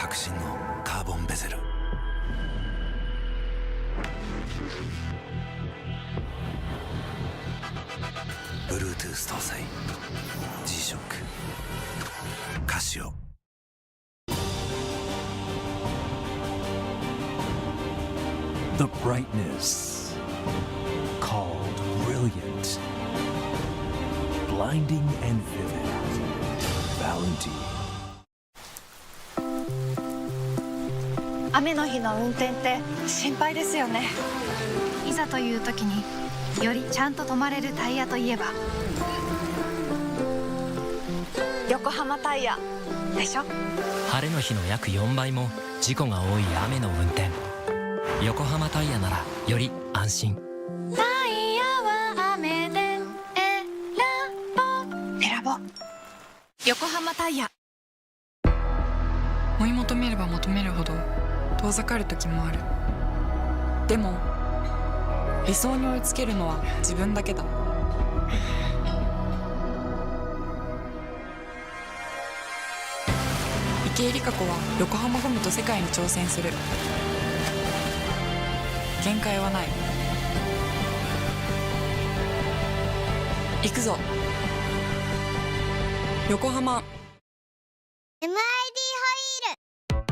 革新のカーボンベゼル、Bluetooth 搭載 G-SHOCK カシオ。The brightness called brilliant, blinding and vivid. Valentine. 雨の日の運転って心配ですよね。いざという時によりちゃんと止まれるタイヤといえば横浜タイヤでしょ。晴れの日の約4倍も事故が多い雨の運転。横浜タイヤならより安心。タイヤは雨で選ぼう。横浜タイヤ。追い求めれば求めるほど遠ざかる時もある。でも理想に追いつけるのは自分だけだ。池江璃花子は横浜ゴムと世界に挑戦する。限界はない。行くぞ横浜。 MID ホイール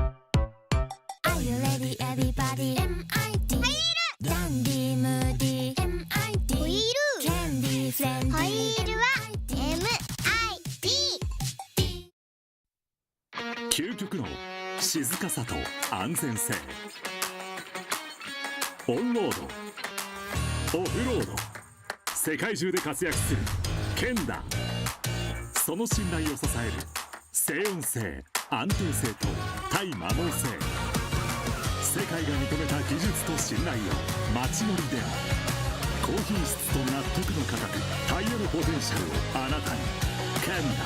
Are you ready everybody MID ホイールダンディームーディー MID ホイールキャンディーフレンディーホイールは MID 究極の静かさと安全性。オンロード、オフロード、世界中で活躍するケンダ。その信頼を支える静音性、安定性と対摩耗性。世界が認めた技術と信頼を街乗りでも。高品質と納得の価格、タイヤのポテンシャルをあなたに。ケンダ。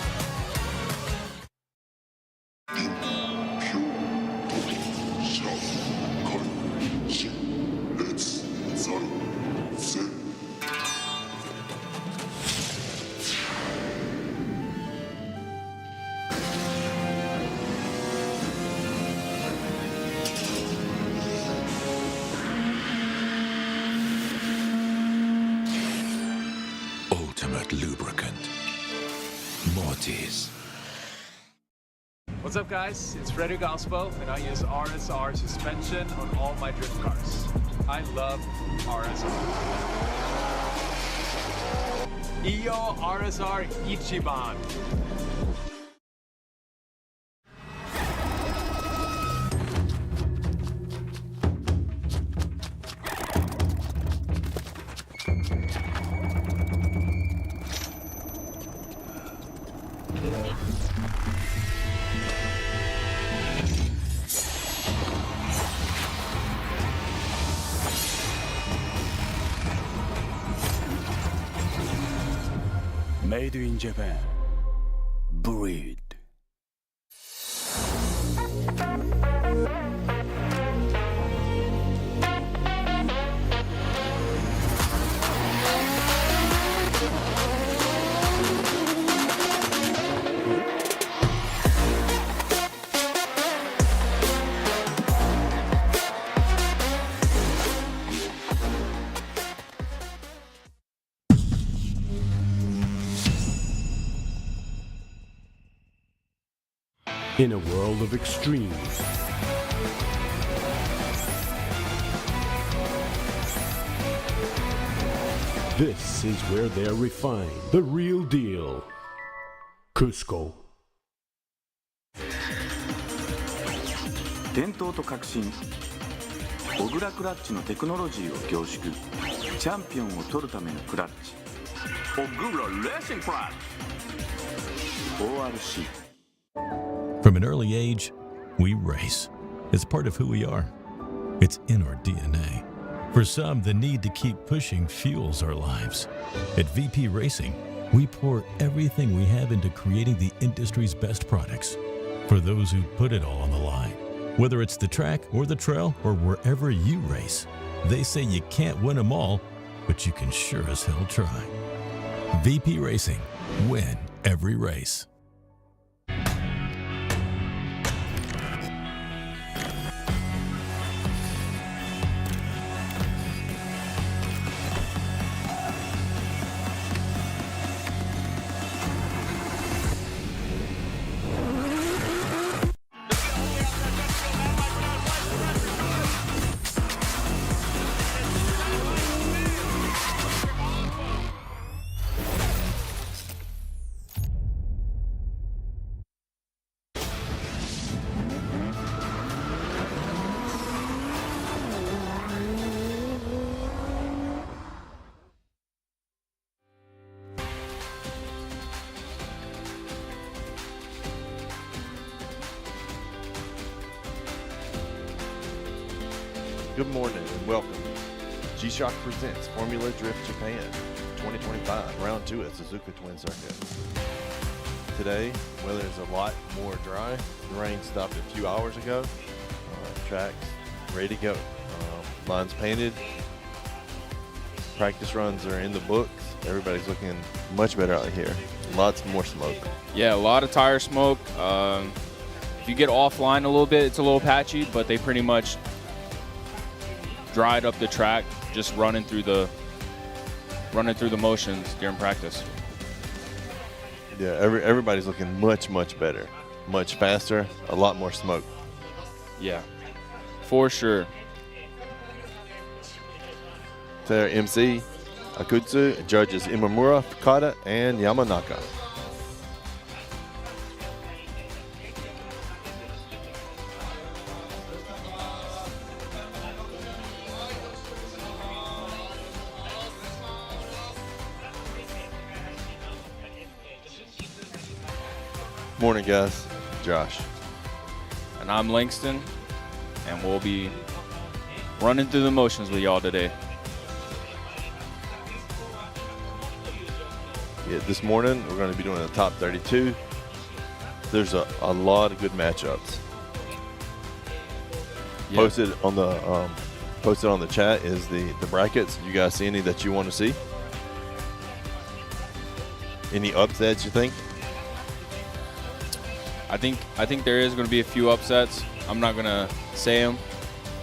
Ultimate lubricant. Mortis. What's up, guys? It's Frederick Ospo, and I use RSR suspension on all my drift cars. I love RSR. Iyo RSR Ichiban. Made in Japan. Breed. In a world of extremes, this is where they're refined. The real deal. Cusco. 伝統と革新、小倉クラッチのテクノロジーを凝縮。チャンピオンを取るためのクラッチ、小倉レーシングクラッチ ORC。 From an early age, we race. It's part of who we are. It's in our DNA. For some, the need to keep pushing fuels our lives. At VP Racing, we pour everything we have into creating the industry's best products. For those who put it all on the line, whether it's the track or the trail or wherever you race, they say you can't win them all, but you can sure as hell try. VP Racing. Win every race. Good morning and welcome. G-Shock presents Formula Drift Japan 2025, round 2 at Suzuka Twin Circuit. Today, weather is a lot more dry. The rain stopped a few hours ago. Tracks ready to go. Lines painted. Practice runs are in the books. Everybody's looking much better out here. Lots more smoke. Yeah, a lot of tire smoke. If you get offline a little bit, it's a little patchy, but they pretty much dried up the track, just running through the motions during practice. Yeah, everybody's looking much better, much faster, a lot more smoke. Yeah, for sure. Their MC, Akutsu, judges Imamura, Fukada, and Yamanaka. Morning, guys. Josh. And I'm Langston, and we'll be running through the motions with y'all today. Yeah, this morning we're going to be doing the top 32. There's a lot of good matchups. Yeah. Posted on the chat is the brackets. You guys see any that you want to see? Any upsets you think? I think there is going to be a few upsets. I'm not going to say them.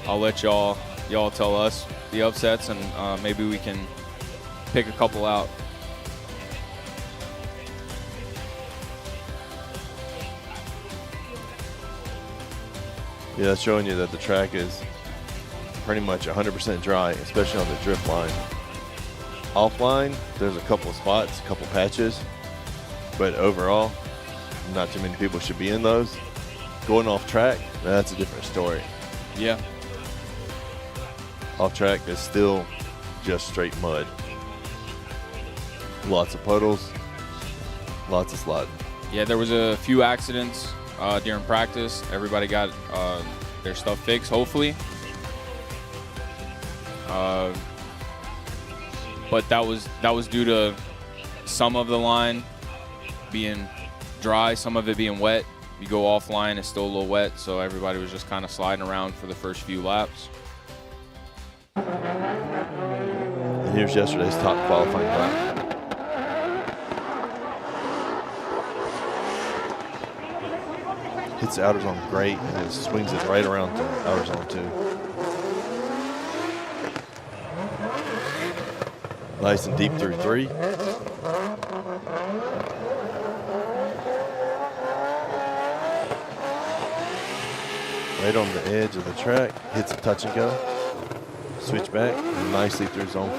I'll let y'all tell us the upsets, and maybe we can pick a couple out. Yeah, that's showing you that the track is pretty much 100% dry, especially on the drift line. Offline, there's a couple of spots, a couple patches, but overall, not too many people should be in those. Going off track, that's a different story. Yeah. Off track is still just straight mud. Lots of puddles, lots of sliding. Yeah, there was a few accidents during practice. Everybody got their stuff fixed, hopefully. But that was due to some of the line being dry, some of it being wet. You go offline, it's still a little wet, so everybody was just kind of sliding around for the first few laps. And here's yesterday's top qualifying lap. Hits the outer zone great, and it swings it right around to outer zone too. Nice and deep through 3. Right on the edge of the track, hits a touch and go. Switch back, and nicely through zone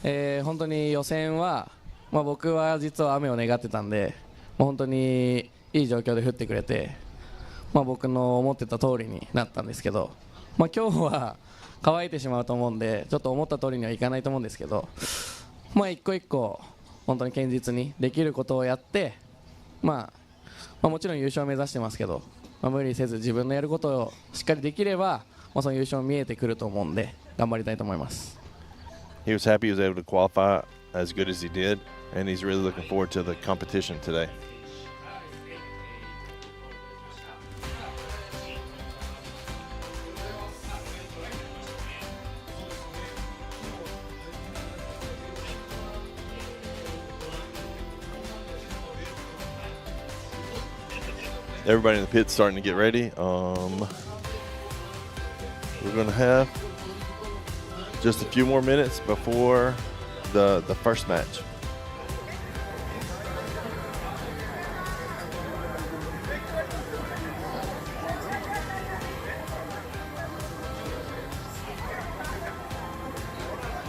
4. 本当に予選は、僕は実は雨を願ってたんで、本当にいい状況で降ってくれて、僕の思ってた通りになったんですけど、今日は乾いてしまうと思うんで、ちょっと思った通りにはいかないと思うんですけど、一個一個本当に堅実にできることをやって、もちろん優勝を目指してますけど、無理せず自分のやることをしっかりできれば、その優勝見えてくると思うんで、頑張りたいと思います。He was happy he was able to qualify as good as he did, and he's really looking forward to the competition today. Everybody in the pit's starting to get ready. We're going to have just a few more minutes before the first match.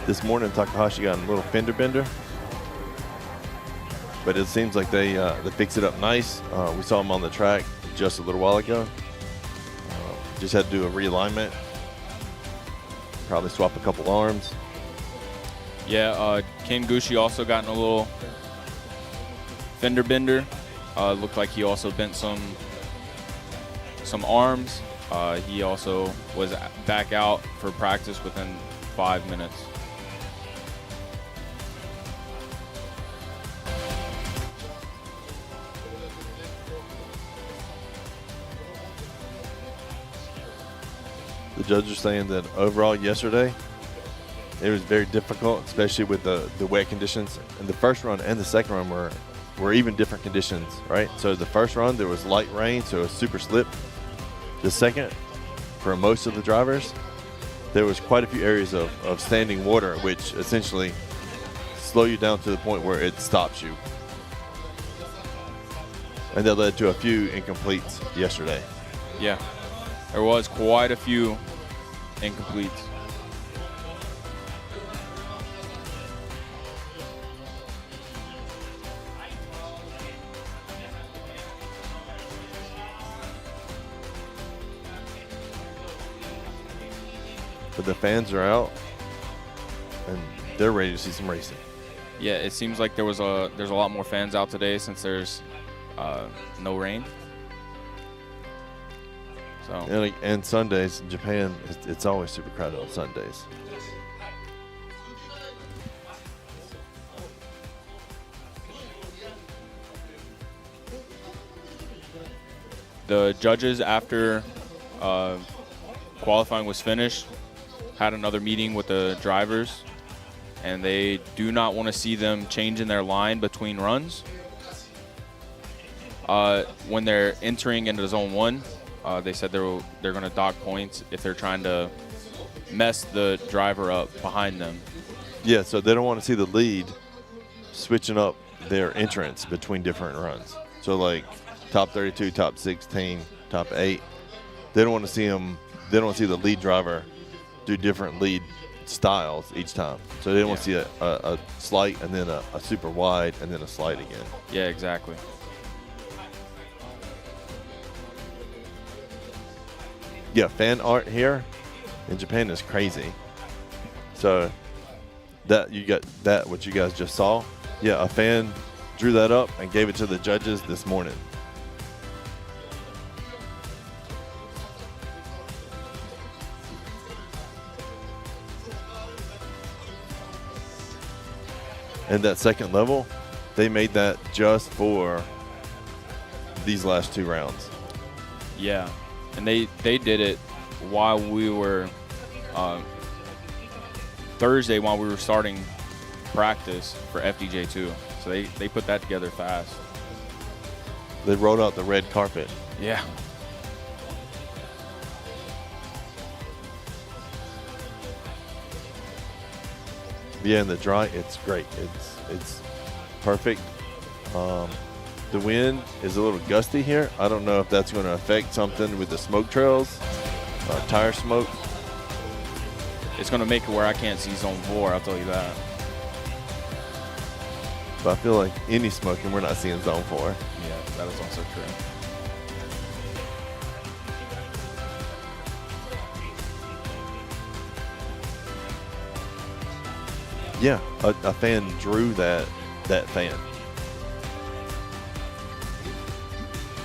This morning, Takahashi got a little fender bender, but it seems like they fixed it up nice. We saw him on the track just a little while ago. Just had to do a realignment. Probably swap a couple arms. Yeah, Ken Gushi also got in a little fender bender. Looked like he also bent some arms. He also was back out for practice within 5 minutes. The judges are saying that overall yesterday, it was very difficult, especially with the wet conditions. And the first run and the second run were even different conditions, right? So the first run, there was light rain, so it was super slip. The second, for most of the drivers, there was quite a few areas of standing water, which essentially slow you down to the point where it stops you. And that led to a few incompletes yesterday. Yeah, there was quite a few incompletes. But the fans are out, and they're ready to see some racing. Yeah, it seems like there's a lot more fans out today since there's no rain. So And Sundays in Japan, it's always super crowded on Sundays. the judges, after qualifying was finished, had another meeting with the drivers, and they do not want to see them changing their line between runs. When they're entering into zone 1, they said they're going to dock points if they're trying to mess the driver up behind them. Yeah, so they don't want to see the lead switching up their entrance between different runs. So like top 32, top 16, top 8, they don't want to see them. They don't want to see the lead driver do different lead styles each time. So they don't want to see a slight and then a super wide and then a slight again. Yeah, exactly. Yeah, fan art here in Japan is crazy. So that you got that what you guys just saw. Yeah, a fan drew that up and gave it to the judges this morning. And that second level, they made that just for these last 2 rounds. Yeah, and they did it while we were Thursday while we were starting practice for FDJ too. So they put that together fast. They rolled out the red carpet. Yeah. Yeah, in the dry, it's great. It's perfect. The wind is a little gusty here. I don't know if that's going to affect something with the smoke trails, tire smoke. It's going to make it where I can't see zone 4, I'll tell you that. But I feel like any smoking, we're not seeing zone 4. Yeah, that is also true. Yeah, a fan drew that fan.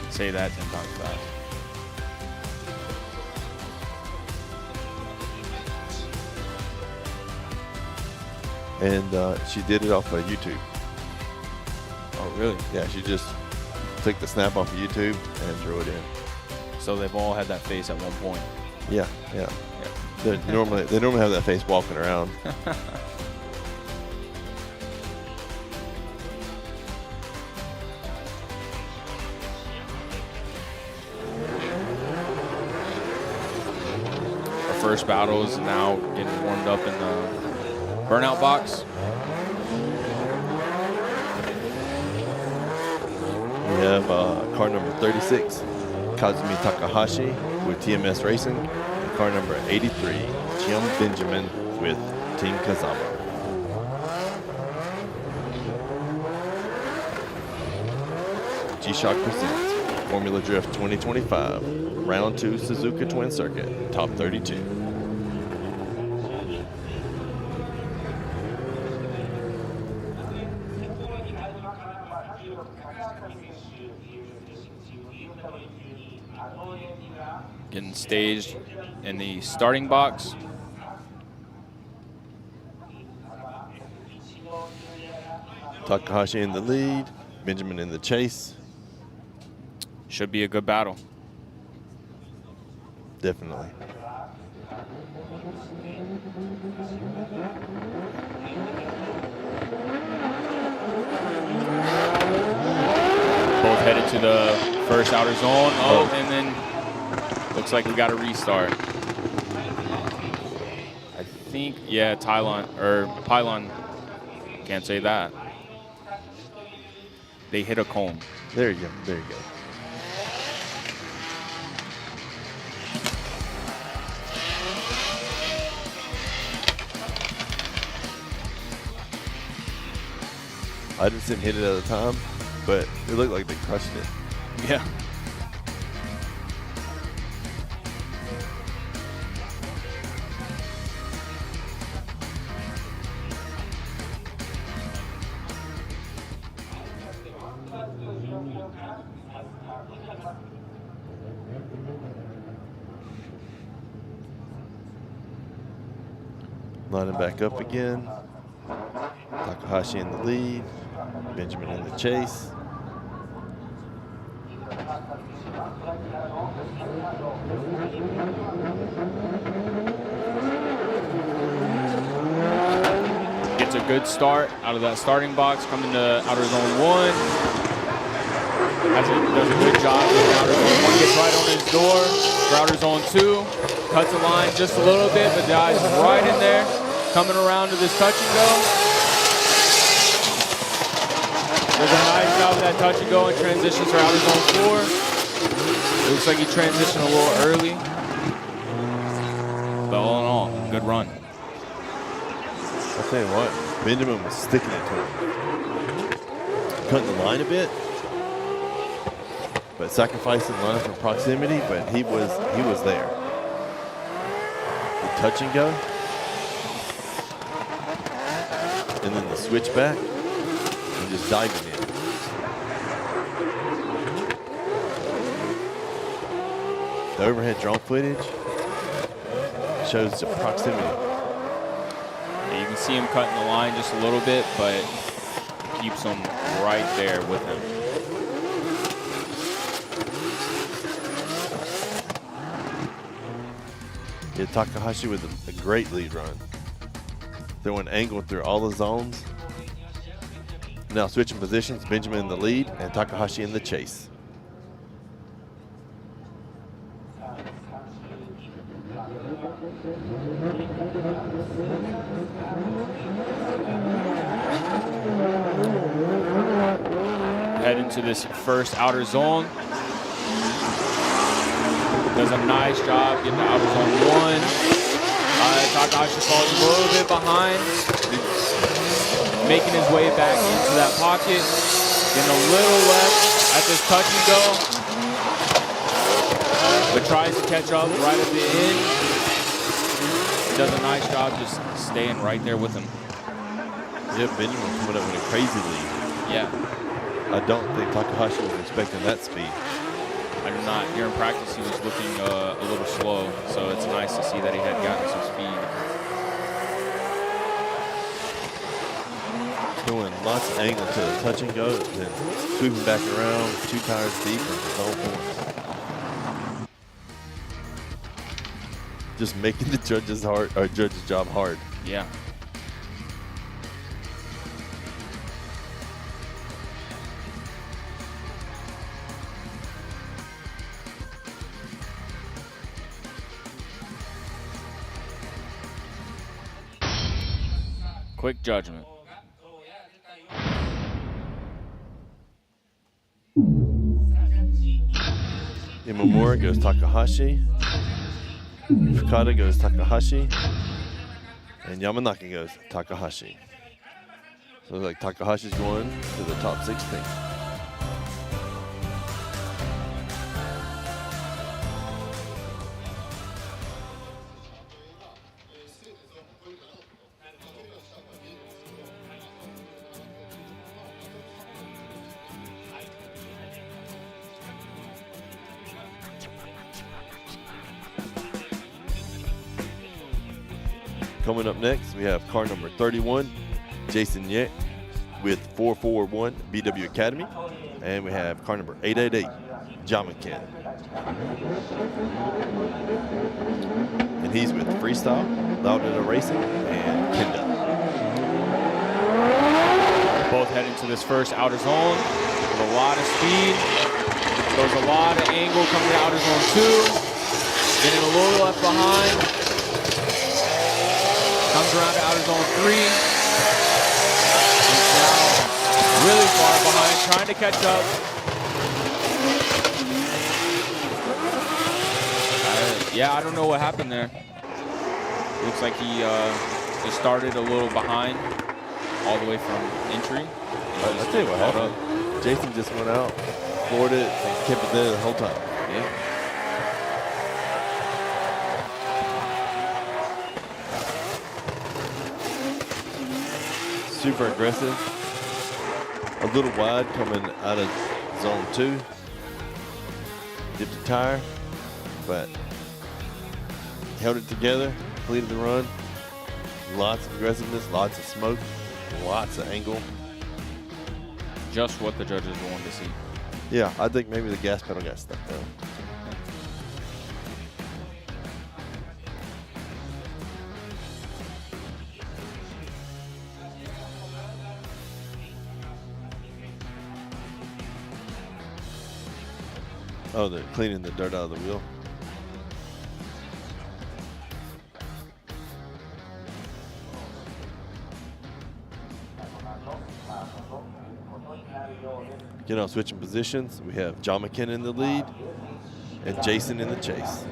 Say that 10 times fast. And she did it off of YouTube. Oh, really? Yeah, she just took the snap off of YouTube and drew it in. So they've all had that face at one point. Yeah. They normally have that face walking around. First battle is now getting warmed up in the burnout box. We have car number 36, Kazumi Takahashi with TMS Racing, and car number 83, Chiam Benjamin with Team Kazama. G-Shock presents Formula Drift 2025, Round 2 Suzuka Twin Circuit, Top 32. getting staged in the starting box. Takahashi in the lead, Benjamin in the chase. Should be a good battle. Definitely. Both headed to the first outer zone. Oh, and then looks like we got a restart. I think, yeah, Pylon. Can't say that. They hit a cone. There you go. There you go. I didn't see him hit it at the time, but it looked like they crushed it. Yeah. Lining back up again. Takahashi in the lead. Benjamin in the chase. Gets a good start out of that starting box, coming to outer zone 1. Does a good job. Outer zone 1 gets right on his door. For outer zone 2, cuts the line just a little bit, but dives right in there. Coming around to this touch and go. Does a nice job of that touch and go and transitions for outer zone 4. It looks like he transitioned a little early. But all in all, good run. I'll tell you what, Benjamin was sticking it to him. Cutting the line a bit, but sacrificing the line for proximity, but he was there. The touch and go. And then the switch back and just diving in. The overhead drone footage shows the proximity. Yeah, you can see him cutting the line just a little bit, but it keeps him right there with him. Yeah, Takahashi with a great lead run. Throwing angle through all the zones. Now switching positions, Benjamin in the lead and Takahashi in the chase. Head into this first outer zone. Does a nice job getting to outer zone 1. Takahashi falls a little bit behind, making his way back into that pocket, getting a little left at this touch and go, but tries to catch up right at the end. Does a nice job just staying right there with him. Yeah, Benjamin coming up with a crazy lead. Yeah. I don't think Takahashi was expecting that speed. I do not. Here in practice, he was looking a little slow, so it's nice to see that he had gotten some speed. Doing lots of angle to the touch and go, then sweeping back around, 2 tires deep and zone 4. Just making the judge's job hard. Yeah. Quick judgment. Imamura goes Takahashi. Fukada goes Takahashi. And Yamanaka goes Takahashi. So it's like Takahashi's going to the top 16. Coming up next, we have car number 31, Jason Yek with 441 BW Academy. And we have car number 888, Jamakin. And he's with Freestyle, Lauderdale Racing, and Kenda. Both heading to this first outer zone with a lot of speed. There's a lot of angle coming to outer zone 2. Getting a little left behind. Comes around to outer zone 3. He's now really far behind, trying to catch up. Yeah, I don't know what happened there. Looks like he just started a little behind all the way from entry. I'll tell you what happened. Jason just went out, floored it, and kept it there the whole time. Yeah. Super aggressive. A little wide coming out of zone 2. Dipped the tire, but held it together, completed the run. Lots of aggressiveness, lots of smoke, lots of angle. Just what the judges wanted to see. Yeah, I think maybe the gas pedal got stuck though. Oh, they're cleaning the dirt out of the wheel. You know, switching positions, we have Jamakin in the lead and Jason in the chase.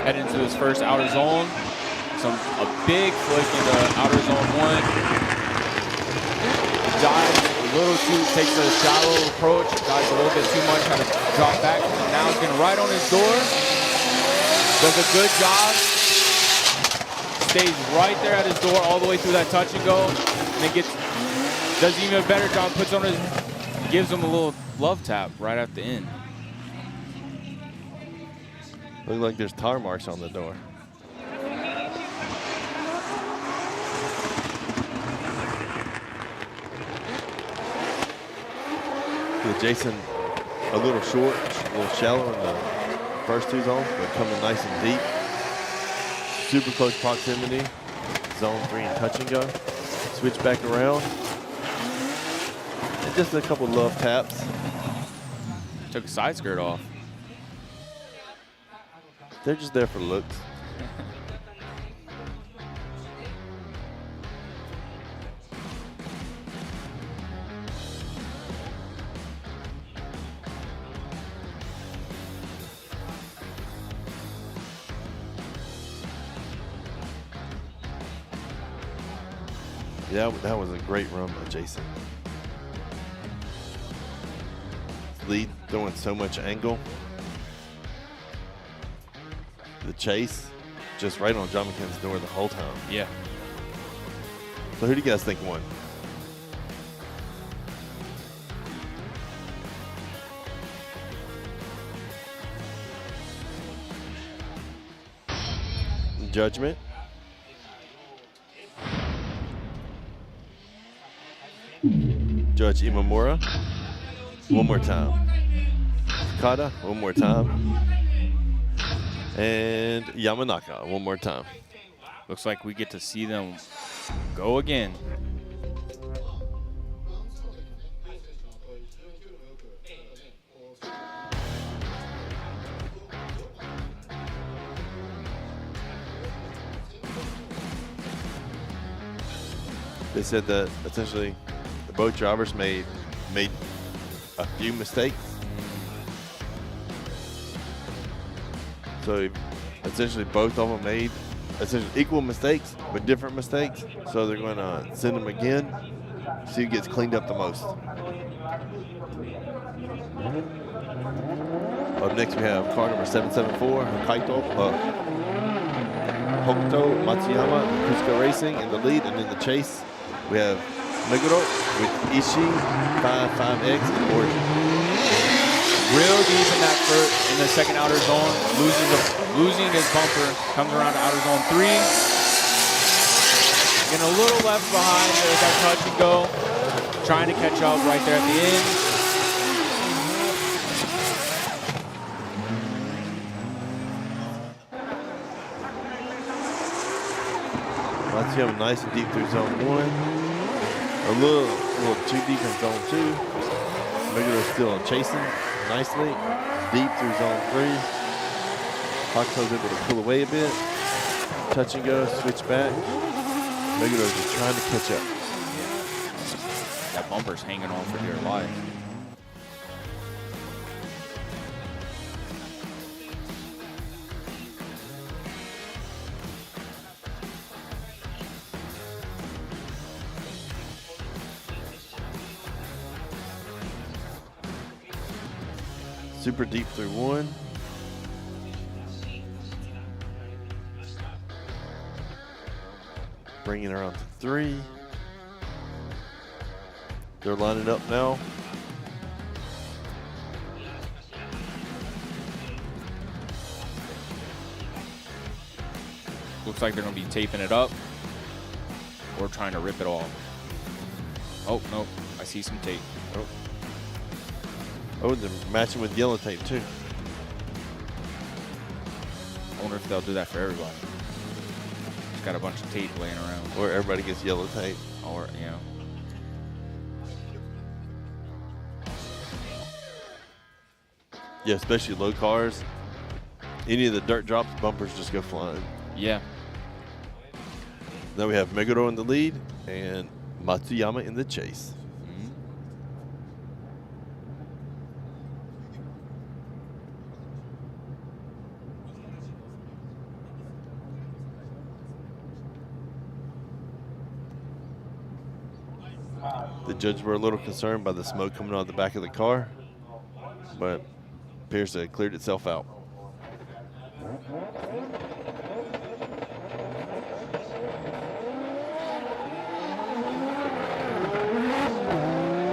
Head into his first outer zone. A big flick into outer zone 1. Dives a little too, takes a shallow approach, dives a little bit too much, had to drop back, and now he's getting right on his door. Does a good job. Stays right there at his door all the way through that touch and go. And then does even a better job, puts on his, gives him a little love tap right at the end. Looks like there's tire marks on the door. Jason a little short, a little shallow in the first 2 zones, but coming nice and deep. Super close proximity. Zone 3 and touch and go. Switch back around. And just a couple love taps. Took a side skirt off. They're just there for looks. Yeah, that was a great run by Jason. Lead throwing so much angle. The chase just right on Jamakin's door the whole time. Yeah. So who do you guys think won? Judgment. Judge Imamura, one more time. Kata, one more time. And Yamanaka, one more time. Looks like we get to see them go again. They said that essentially the both drivers made a few mistakes. So essentially both of them made essentially equal mistakes, but different mistakes. So they're going to send them again, see who gets cleaned up the most. Up next we have car number 774, Hokuto Matsuyama, Cusco Racing in the lead, and in the chase we have Meguro with Ishii 55X in origin. real deep in in the second outer zone, losing his bumper, comes around to outer zone 3. Getting a little left behind with that touch and go, trying to catch up right there at the end. Matsuyama nice and deep through zone 1. A little too deep in zone 2. Meguro still chasing nicely. Deep through zone 3. Hakuto's able to pull away a bit. Touch and go, switch back. Meguro just trying to catch up. That bumper's hanging on for dear life. Super deep through 1. Bringing her on to 3. They're lining up now. Looks like they're going to be taping it up or trying to rip it off. Oh, no, I see some tape. Oh, they're matching with yellow tape too. I wonder if they'll do that for everybody. Just got a bunch of tape laying around. Or everybody gets yellow tape. Or, you know. Yeah, especially low cars. Any of the dirt drops, bumpers just go flying. Yeah. Now we have Meguro in the lead and Matsuyama in the chase. The judges were a little concerned by the smoke coming out of the back of the car, but appears to have cleared itself out.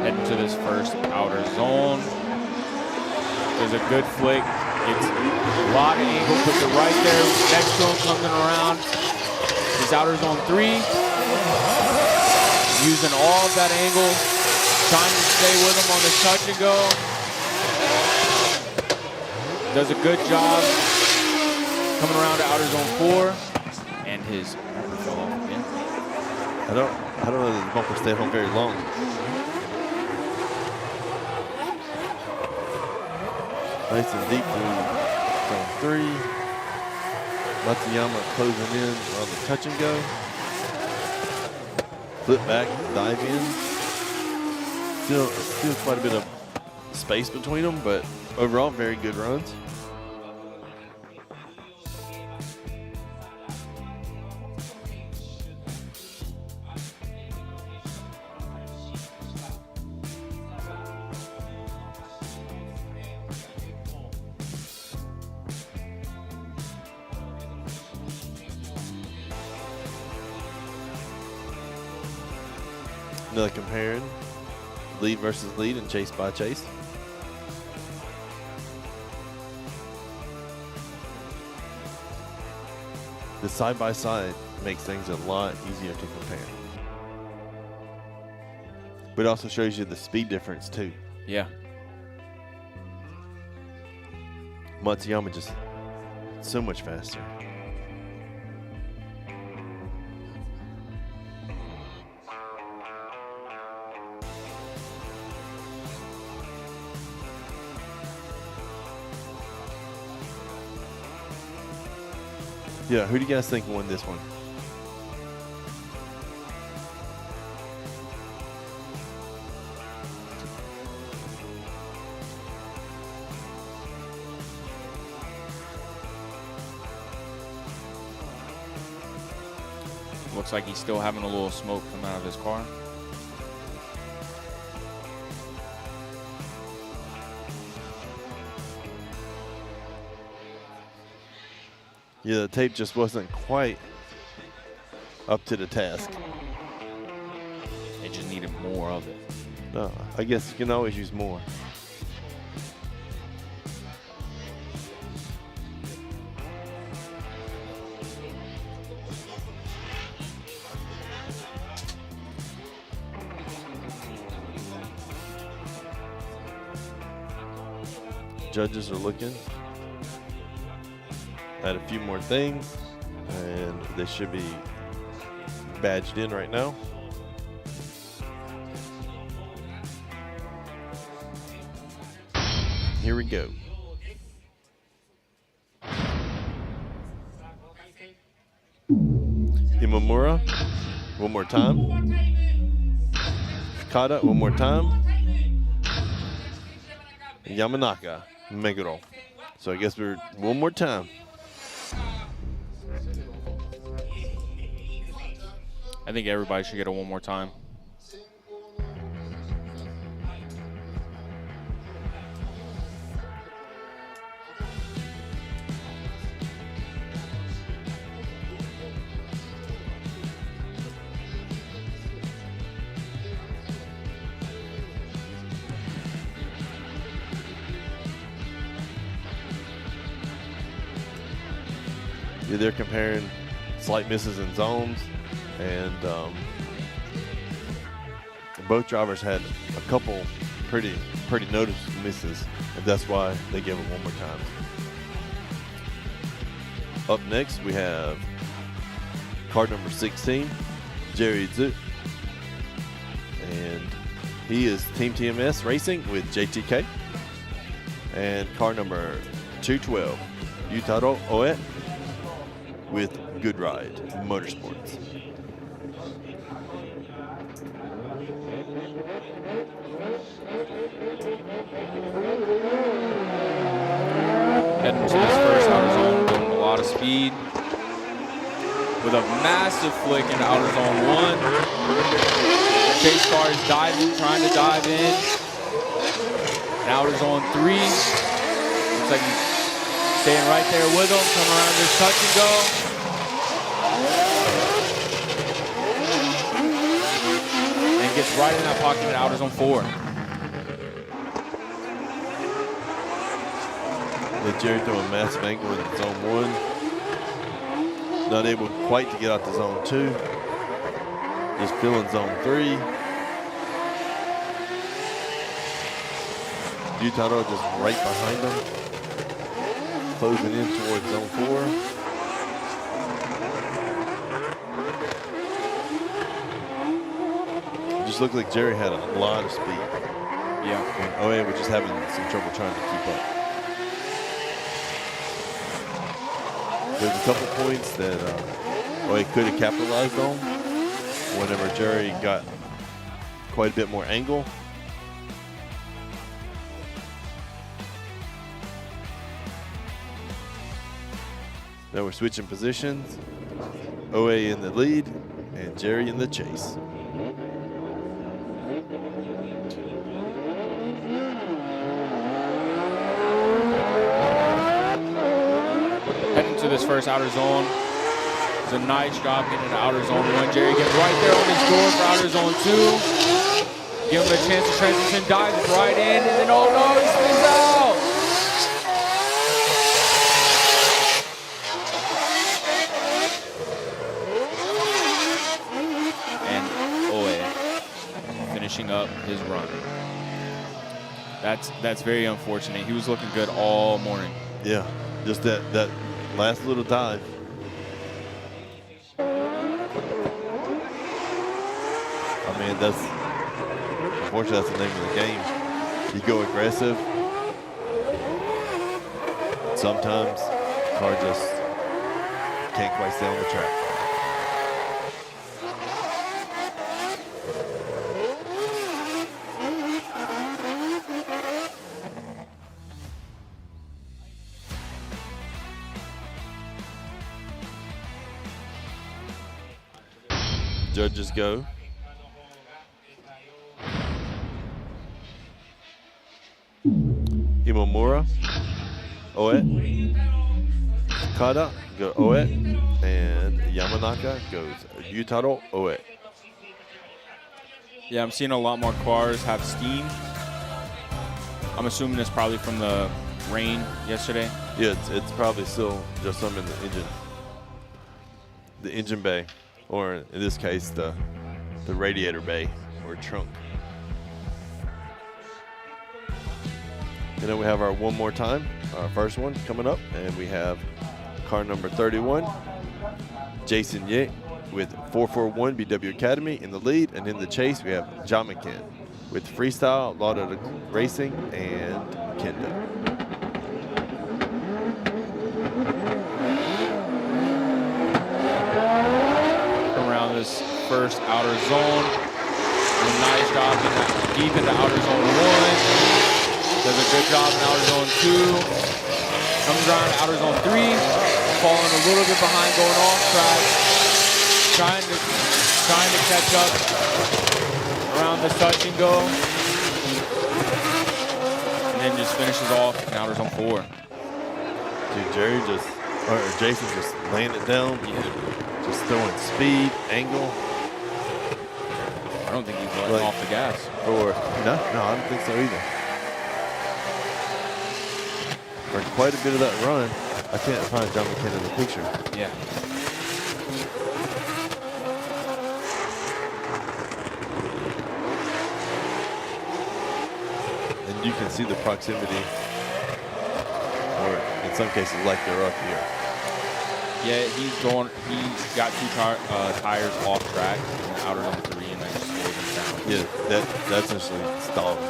Heading to this first outer zone. There's a good flick. It's a lot of angle, puts it right there. Next zone coming around. This outer zone 3. Using all of that angle, trying to stay with him on the touch and go. Does a good job coming around to outer zone 4, and his bumper fell off again. I don't know that the bumper stayed home very long. Nice and deep through zone 3. Matsuyama closing in on the touch and go. Flip back, dive in. Still quite a bit of space between them, but overall very good runs. Another comparing lead versus lead and chase by chase. The side by side makes things a lot easier to compare. But it also shows you the speed difference too. Yeah. Matsuyama just so much faster. Yeah, who do you guys think won this one? Looks like he's still having a little smoke come out of his car. Yeah, the tape just wasn't quite up to the task. They just needed more of it. No, I guess you can always use more. judges are looking at a few more things, and they should be badged in right now. Here we go. Imamura, one more time. Fukada, one more time. Yamanaka, Meguro. So I guess we're one more time. I think everybody should get it one more time. Yeah, they're comparing slight misses in zones, and both drivers had a couple pretty noticeable misses, and that's why they gave it one more time. Up next, we have car number 16, Jerry Zhu, and he is Team TMS Racing with JTK, and car number 212, Yutaro Oe with Good Ride Motorsports. Heading to this first outer zone, building a lot of speed. With a massive flick in outer zone 1. Chase car is diving, trying to dive in. And outer zone 3. Looks like he's staying right there with him, come around this touch and go. And gets right in that pocket in outer zone 4. Let Jerry throw a massive angle in zone 1. Not able quite to get out to zone 2. Just filling zone 3. Yutaro just right behind him. Closing in towards zone 4. Just looked like Jerry had a lot of speed. Yeah. And Oe was just having some trouble trying to keep up. There's a couple points that Oe could have capitalized on whenever Jerry got quite a bit more angle. Now we're switching positions. Oe in the lead and Jerry in the chase. Heading to this first outer zone. It's a nice job getting into outer zone 1. Jerry gets right there on his door for outer zone 2. Give him a chance to transition, dives right in, and then oh no, he spins out! And Oe finishing up his run. That's very unfortunate. He was looking good all morning. Yeah, just that last little dive. I mean, unfortunately, that's the name of the game. You go aggressive. Sometimes car just can't quite stay on the track. Judges go. Imamura, Oe, Kada go Oe, and Yamanaka goes Yutaro Oe. Yeah, I'm seeing a lot more cars have steam. I'm assuming it's probably from the rain yesterday. Yeah, it's probably still just some in the engine bay, or in this case, the radiator bay or trunk. And then we have our one more time, our first one coming up, and we have car number 31, Jason Ye with 441 BW Academy in the lead, and in the chase we have Jamakin with Freestyle, Lauda Racing, and Kenda. Around this first outer zone, a nice job deep into outer zone 1. Does a good job in outer zone 2. Comes around to outer zone 3, falling a little bit behind, going off track, trying to catch up around this touch and go, and then just finishes off in outer zone 4. Dude, Jason just laying it down. Yeah. Just throwing speed, angle. I don't think he's letting off the gas. No, I don't think so either. For quite a bit of that run, I can't find John McKenna in the picture. Yeah. And you can see the proximity, or in some cases, like they're up here. Yeah, he got 2 tires off track in outer zone 3, and then just slowed him down. Yeah, that's essentially stalled.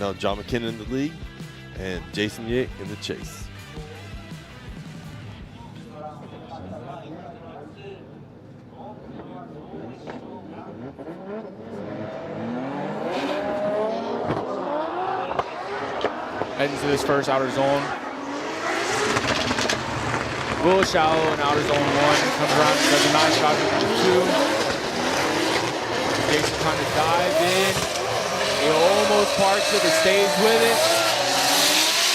Now John McKinnon in the lead, and Jason Ye in the chase. Heading to this first outer zone. A little shallow in outer zone 1. Comes around, does a nice job with 2. Jason kind of dived in. He almost parks it, but stays with it.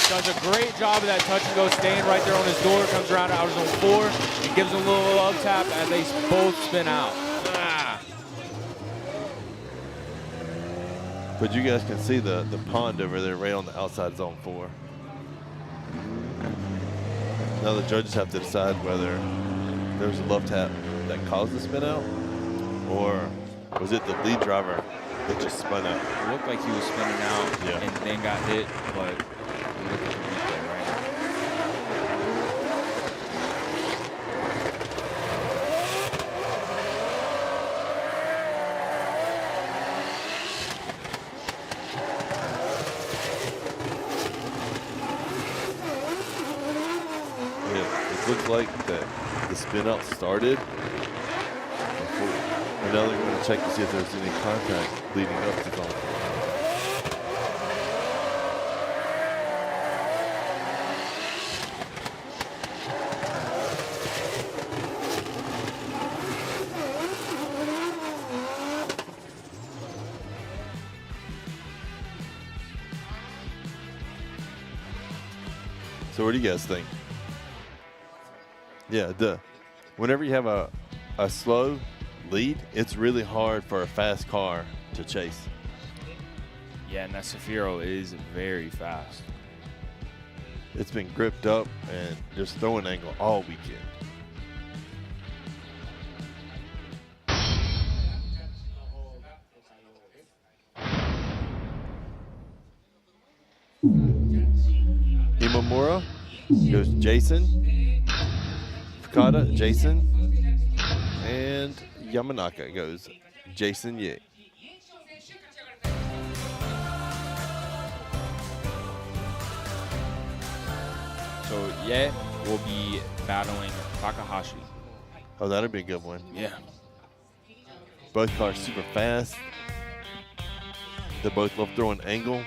Does a great job of that touch and go, staying right there on his door. Comes around to outer zone 4. And gives him a little love tap as they both spin out. But you guys can see the pond over there right on the outside zone 4. Now the judges have to decide whether there was a love tap that caused the spin out, or was it the lead driver that just spun out? It looked like he was spinning out and then got hit, but look at the replay right now. It looks like that the spin out started before, and now they're going to check to see if there's any contact leading up to zone 4. So what do you guys think? Yeah, whenever you have a slow lead, it's really hard for a fast car to chase. Yeah, and that Safiro is very fast. It's been gripped up and just throwing angle all weekend. Imamura goes Jason. Fukada, Jason. And Yamanaka goes Jason Ye. So Ye will be battling Takahashi. Oh, that'll be a good one. Yeah. Both cars super fast. They both love throwing angle.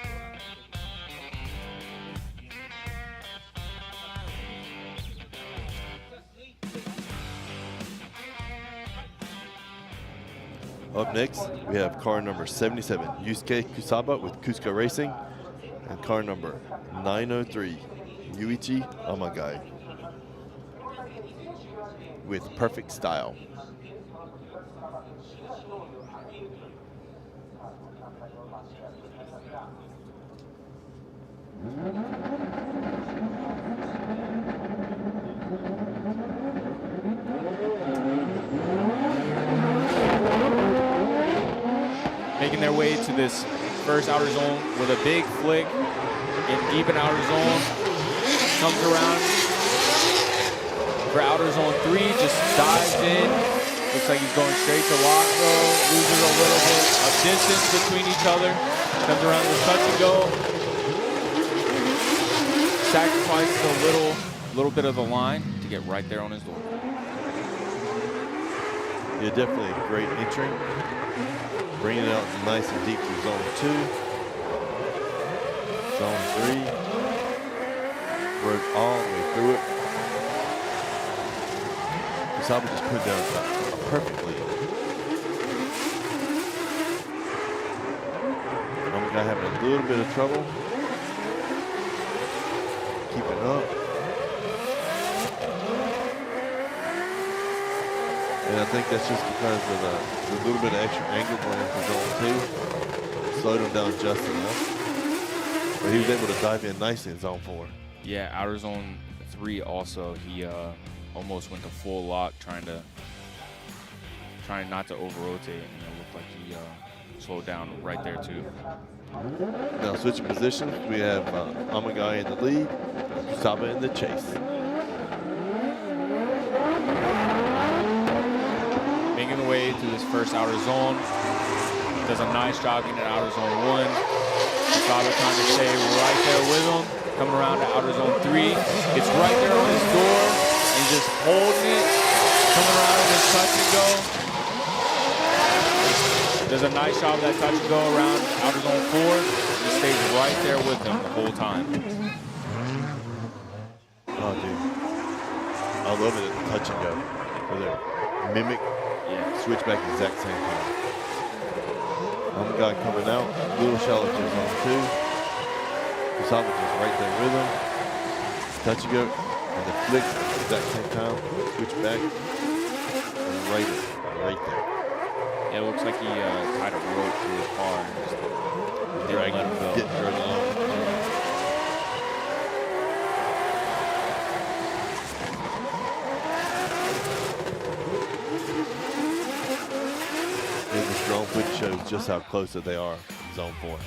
Up next, we have car number 77, Yusuke Kusaba with Cusco Racing, and car number 903, Yuichi Amagai with Perfect Style. Making their way to this first outer zone with a big flick in deep in outer zone. Comes around for outer zone 3, just dives in. Looks like he's going straight to lock though. Loses a little bit of distance between each other. Comes around with touch and go. Sacrifices a little bit of the line to get right there on his door. Yeah, definitely a great entry. Bringing it out nice and deep to zone 2. Zone 3. Broke all the way through it. Kusaba just put down a perfect lead. I'm gonna having a little bit of trouble keeping up. And I think that's just because of the little bit of extra angle going into zone 2. Slowed him down just enough. But he was able to dive in nicely in zone 4. Yeah, outer zone 3 also, he almost went to full lock, trying not to over-rotate, and it looked like he slowed down right there too. Now switching positions, we have Amagai in the lead, Kusaba in the chase. Making the way to this first outer zone. Does a nice job getting to outer zone 1. Kusaba trying to stay right there with him. Coming around to outer zone 3. Gets right there on his door and just holding it. Coming around with his touch and go. Does a nice job of that touch and go around outer zone 4. Just stays right there with him the whole time. Oh, dude. I love it at the touch and go. Where they mimic, switch back exact same time. Amagai coming out, little shallow to zone 2. Kusaba just right there with him. Touch and go, and the flick at the exact same time. Switch back, and right there. Yeah, it looks like he tied a rope to his car and just didn't let him go. Getting dragged along. And this drone footage shows just how close that they are in zone 4.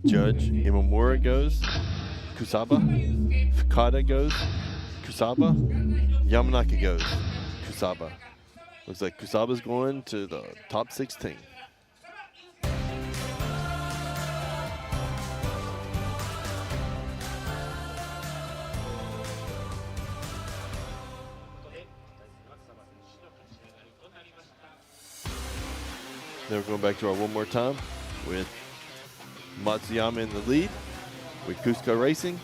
Judge Imamura goes Kusaba. Fukada goes Kusaba. Yamanaka goes Kusaba. Looks like Kusaba's going to the top 16. Then we're going back to our one more time with Matsuyama in the lead with Cusco Racing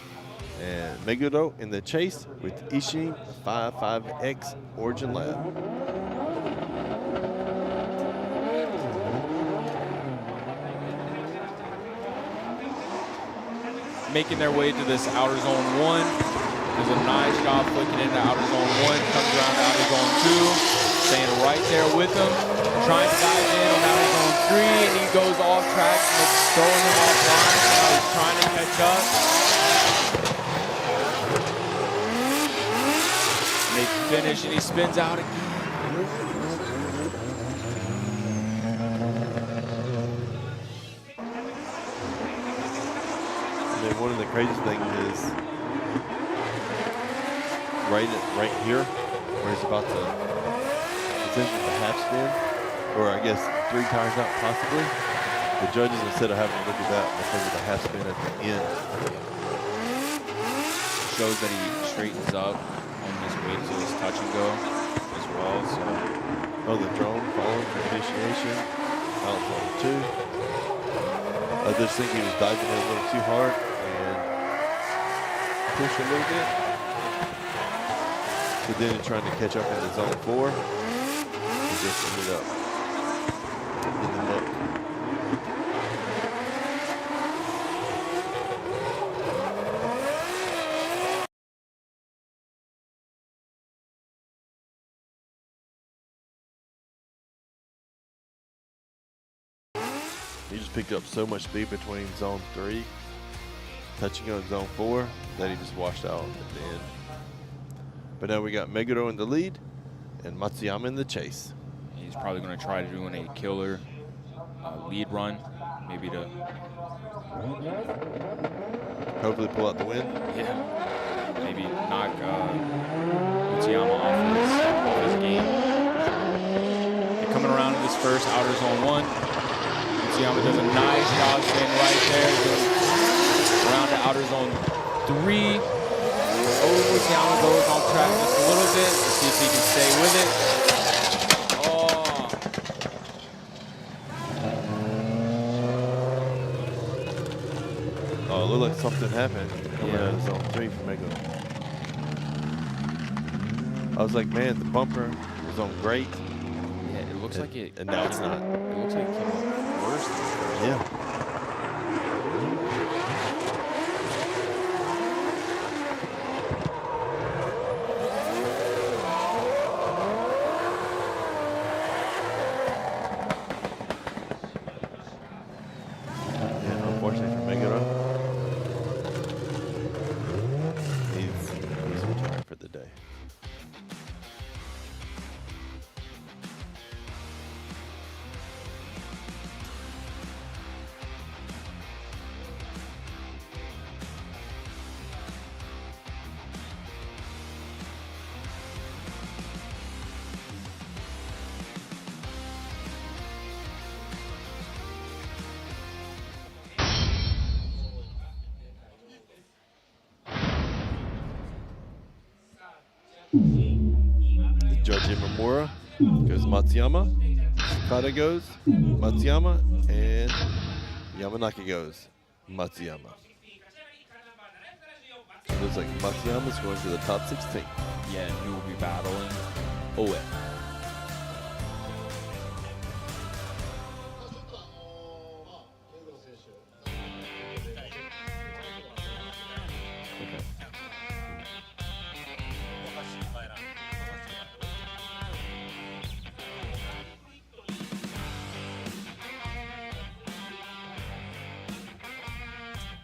and Meguro in the chase with Ishin 55X Origin Lab. Making their way to this outer zone 1. Does a nice job flicking into outer zone 1. Comes around to outer zone 2. Staying right there with him. Trying to dive in on outer zone 3, and he goes off track, and it's throwing him offline. Now he's trying to catch up. And they finish, and he spins out again. And then one of the craziest things is right here, where he's about to essentially the half spin, or I guess 3 tires out possibly. The judges, instead of having to look at that because of the half spin at the end, shows that he straightens up on his way to his touch and go as well. So, the drone following for initiation, out zone 2. I just think he was diving in a little too hard and pushed a little bit. But then trying to catch up into zone 4, he just ended up in the muck. He just picked up so much speed between zone 3, touching on zone 4, that he just washed out at the end. But now we got Meguro in the lead and Matsuyama in the chase. He's probably going to try to do a killer lead run, maybe to hopefully pull out the win. Yeah, maybe knock Matsuyama off his game. They're coming around to this first outer zone 1. Matsuyama does a nice job staying right there. Around to outer zone 3. Matsuyama goes off track just a little bit. Let's see if he can stay with it. Oh, it looked like something happened coming out of zone 3 for Mego. I was like, man, the bumper was on great. Yeah, it looks like it. And now it's not. It looks like it came out worse than first. Yeah. Unfortunately for Meguro, he's retired for the day. Judge Imamura goes Matsuyama, Sakata goes Matsuyama, and Yamanaka goes Matsuyama. It looks like Matsuyama's going to the top 16. Yeah, and he will be battling Oe.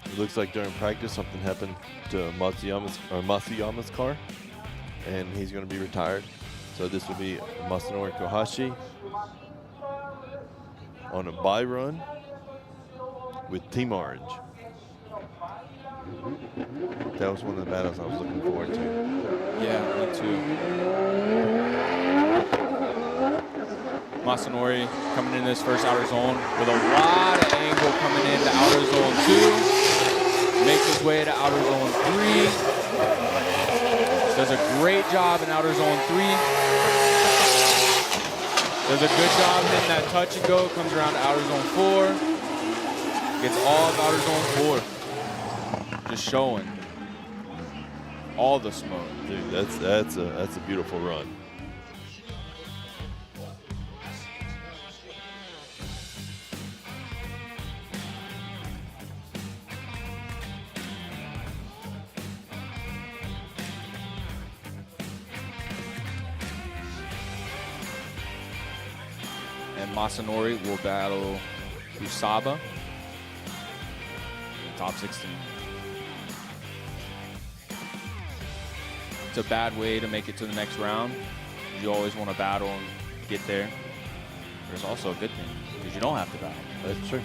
It looks like during practice something happened to Matsuyama's car, and he's going to be retired. So this will be Masanori Kohashi on a bye run with Team Orange. That was one of the battles I was looking forward to. Yeah, me too. Masanori coming in this first outer zone with a lot of angle coming into outer zone 2. Makes his way to outer zone 3. Does a great job in outer zone 3. Does a good job in that touch and go. Comes around to outer zone 4. Gets all of outer zone 4. Just showing all the smoke. Dude, that's a beautiful run. And Masanori will battle Usaba in the top 16. It's a bad way to make it to the next round. You always want to battle and get there. There's also a good thing, because you don't have to battle. That's true.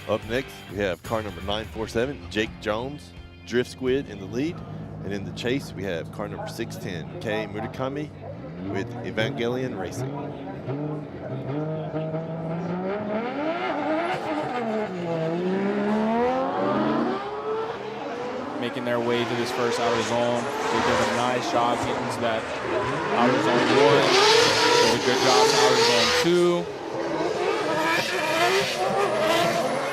Up next, we have car number 947, Jake Jones, Drift Squid in the lead. And in the chase, we have car number 610, Kei Murakami with Evangelion Racing. Making their way to this first outer zone. They did a nice job getting to that outer zone 1. Did a good job to outer zone 2.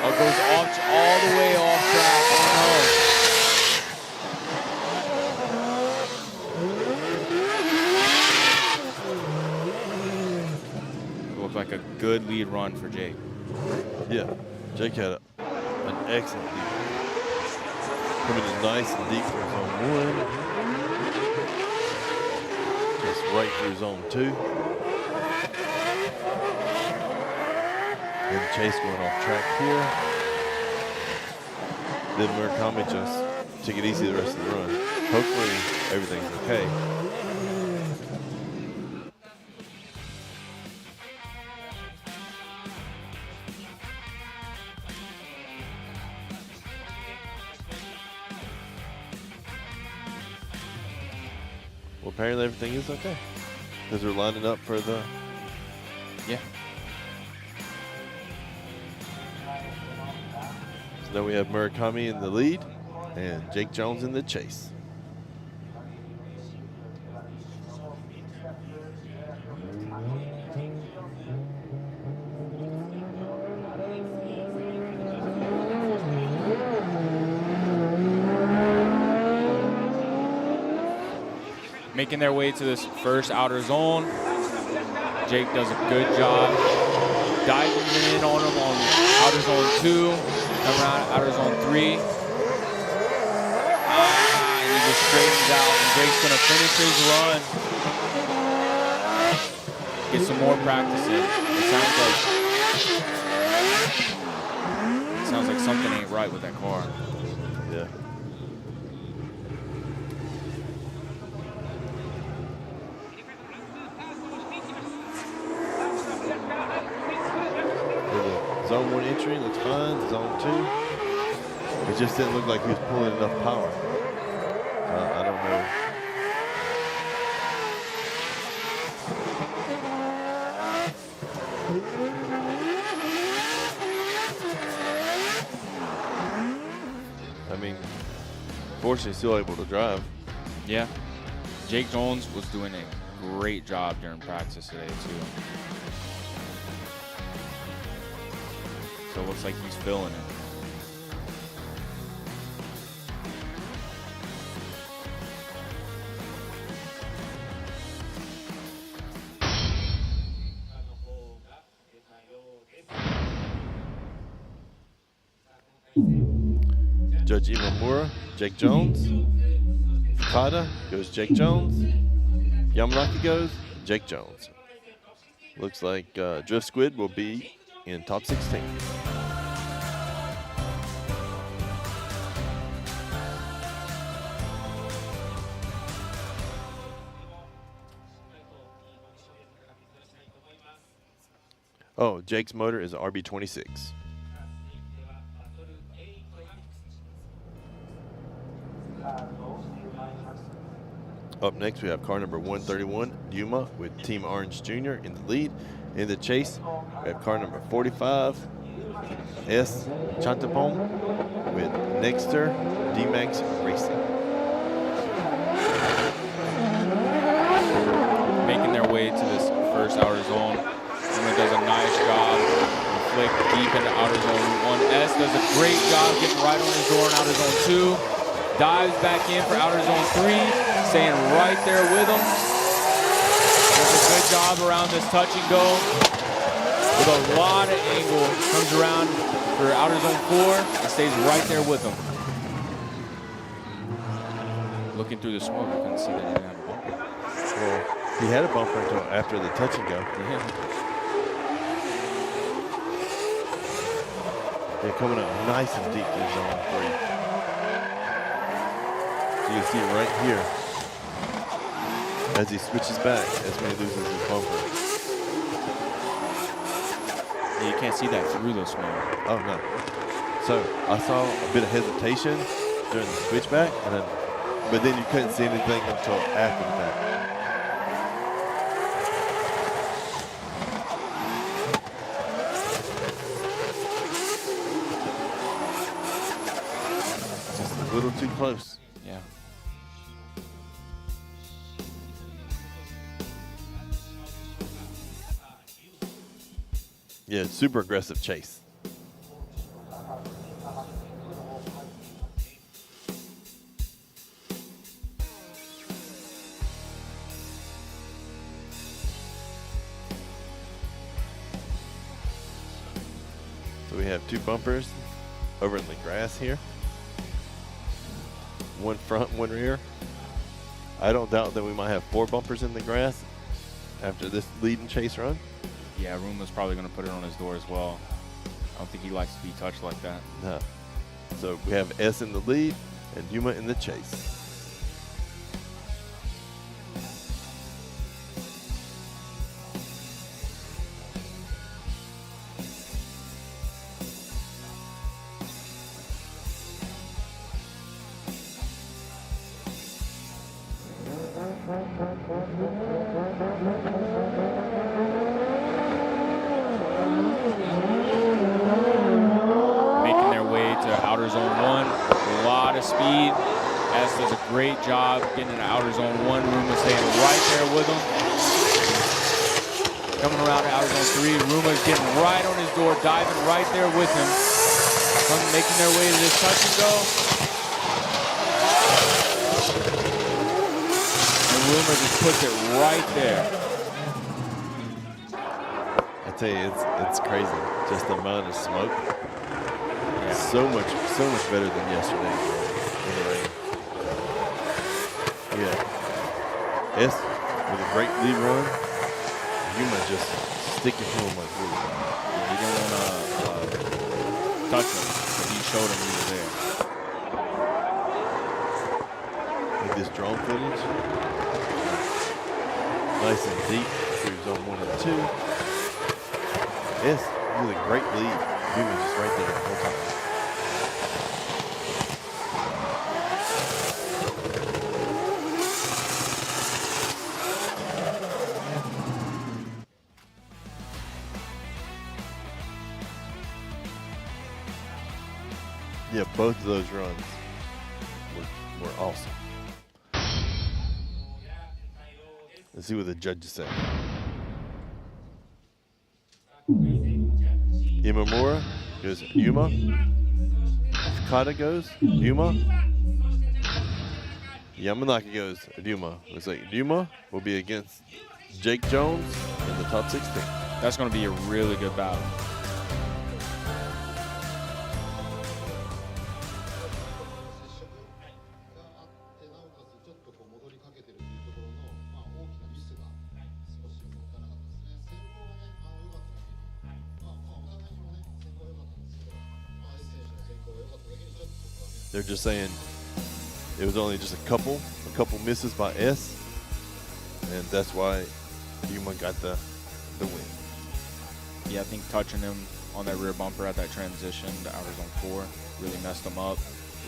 Oh, goes off all the way off track. Oh no. Looked like a good lead run for Jake. Yeah, Jake had an excellent lead. Coming in nice and deep for zone 1. Just right through zone 2. And Chase going off track here. Then Murakami just took it easy the rest of the run. Hopefully everything's okay. Well, apparently everything is okay because we're lining up for the. Yeah. So now we have Murakami in the lead and Jake Jones in the chase. Making their way to this first outer zone. Jake does a good job diving in on him on outer zone 2, come around outer zone 3. And he just straightens out, and Jake's gonna finish his run. Get some more practice in. It sounds like something ain't right with that car. Yeah. Zone 1 entry looks fine. Zone 2. It just didn't look like he was pulling enough power. I don't know. I mean, fortunately, still able to drive. Yeah. Jake Jones was doing a great job during practice today, too. So it looks like he's feeling it. Judge Imamura, Jake Jones. Fukada goes Jake Jones. Yamanaki goes Jake Jones. Looks like Drift Squid will be in top 16. Oh, Jake's motor is RB26. Up next, we have car number 131, Yuma, with Team Orange Jr. in the lead. In the chase, we have car number 45, S. Chantapong, with Nexter D-Max Racing. Making their way to this first outer zone. Yuma does a nice job. Flick deep into outer zone 1. S does a great job getting right on his door in outer zone 2. Dives back in for outer zone 3. Staying right there with him. Does a good job around this touch and go. With a lot of angle. Comes around for outer zone 4 and stays right there with him. Looking through the smoke, I couldn't see that he didn't have a bumper. Well, he had a bumper until after the touch and go. They're coming up nice and deep in zone 3. So you can see right here, as he switches back, that's when he loses his bumper. Yeah, you can't see that through the smoke. Oh, no. So I saw a bit of hesitation during the switchback, but then you couldn't see anything until after the fact. Just a little too close. Yeah. Yeah, super aggressive chase. So we have two bumpers over in the grass here. One front, one rear. I don't doubt that we might have 4 bumpers in the grass after this lead and chase run. Yeah, Ruma's probably going to put it on his door as well. I don't think he likes to be touched like that. No. So we have S in the lead and Yuma in the chase. Making their way to outer zone 1. A lot of speed. S does a great job getting into outer zone 1. Ruma staying right there with him. Coming around to outer zone 3. Ruma's getting right on his door, diving right there with him. Making their way to this touch and go. And Ruma just puts it right there. I tell you, it's crazy. Just the amount of smoke. Yeah. So much better than yesterday in the rain. Yeah. S with a great lead run. Yuma just sticking to him like glue. Yeah, he didn't want to touch him, but he showed him he was there. With this drone footage, nice and deep through zone 1 and 2. S with a great lead. Yuma just right there the whole time. Yeah, both of those runs were awesome. Let's see what the judges say. Imamura goes Yuma. Fukada goes Yuma. Yamanaka goes Yuma. Looks like Yuma will be against Jake Jones in the top 16. That's going to be a really good battle. They're just saying it was only just a couple misses by S, and that's why Yuma got the win. Yeah, I think touching him on that rear bumper at that transition to outer zone 4 really messed him up.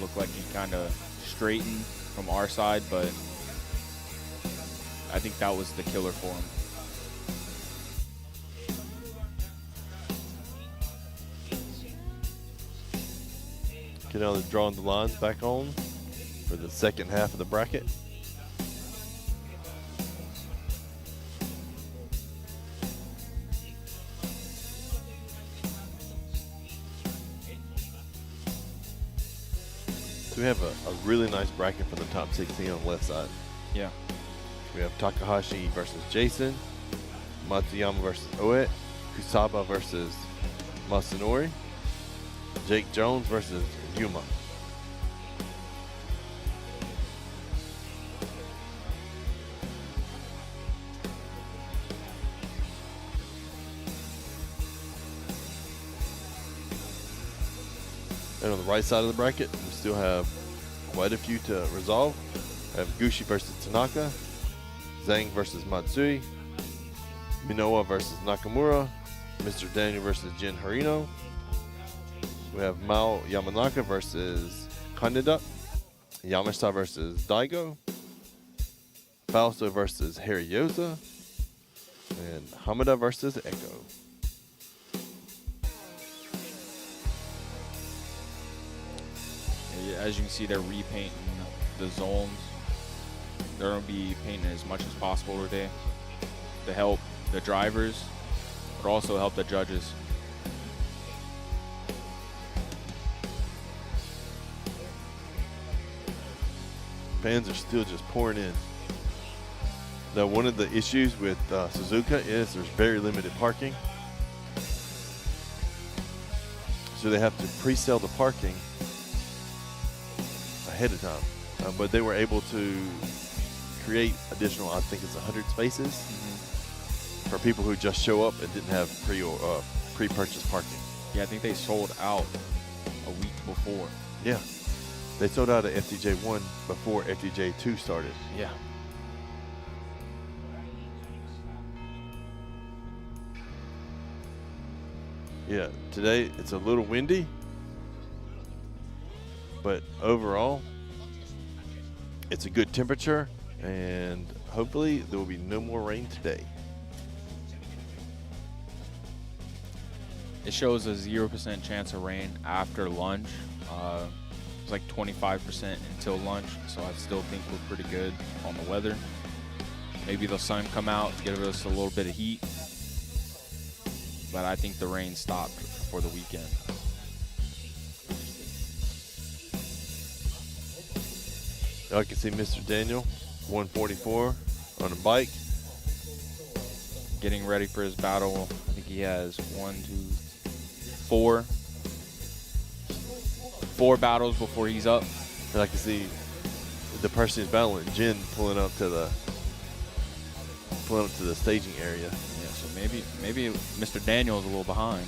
Looked like he kind of straightened from our side, but I think that was the killer for him. Okay, now they're drawing the lines back on for the second half of the bracket. So we have a really nice bracket for the top 16 on the left side. Yeah. We have Takahashi versus Jason, Matsuyama versus Oet, Kusaba versus Masanori, Jake Jones versus Yuma. And on the right side of the bracket, we still have quite a few to resolve. We have Gushi versus Tanaka, Zhang versus Matsui, Minowa versus Nakamura, Mr. Daniel versus Jin Harino. We have Mao Yamanaka versus Kaneda, Yamashita versus Daigo, Fausto versus Harioza, and Hamada versus Echo. As you can see, they're repainting the zones. They're going to be painting as much as possible today to help the drivers, but also help the judges. Fans are still just pouring in. Now, one of the issues with Suzuka is there's very limited parking. So they have to pre-sell the parking ahead of time. But they were able to create additional, I think it's 100 spaces for people who just show up and didn't have pre-purchase parking. Yeah, I think they sold out a week before. Yeah. They sold out at FDJ 1 before FDJ 2 started. Yeah. Yeah, today it's a little windy, but overall, it's a good temperature, and hopefully there will be no more rain today. It shows a 0% chance of rain after lunch. It's like 25% until lunch, so I still think we're pretty good on the weather. Maybe the sun come out, give us a little bit of heat, but I think the rain stopped for the weekend. I can see Mr. Daniel, 144 on a bike. Getting ready for his battle. I think he has 4 battles before he's up. And I can see the person who's battling, Jen, pulling up to the staging area. Yeah, so maybe Mr. Daniel is a little behind.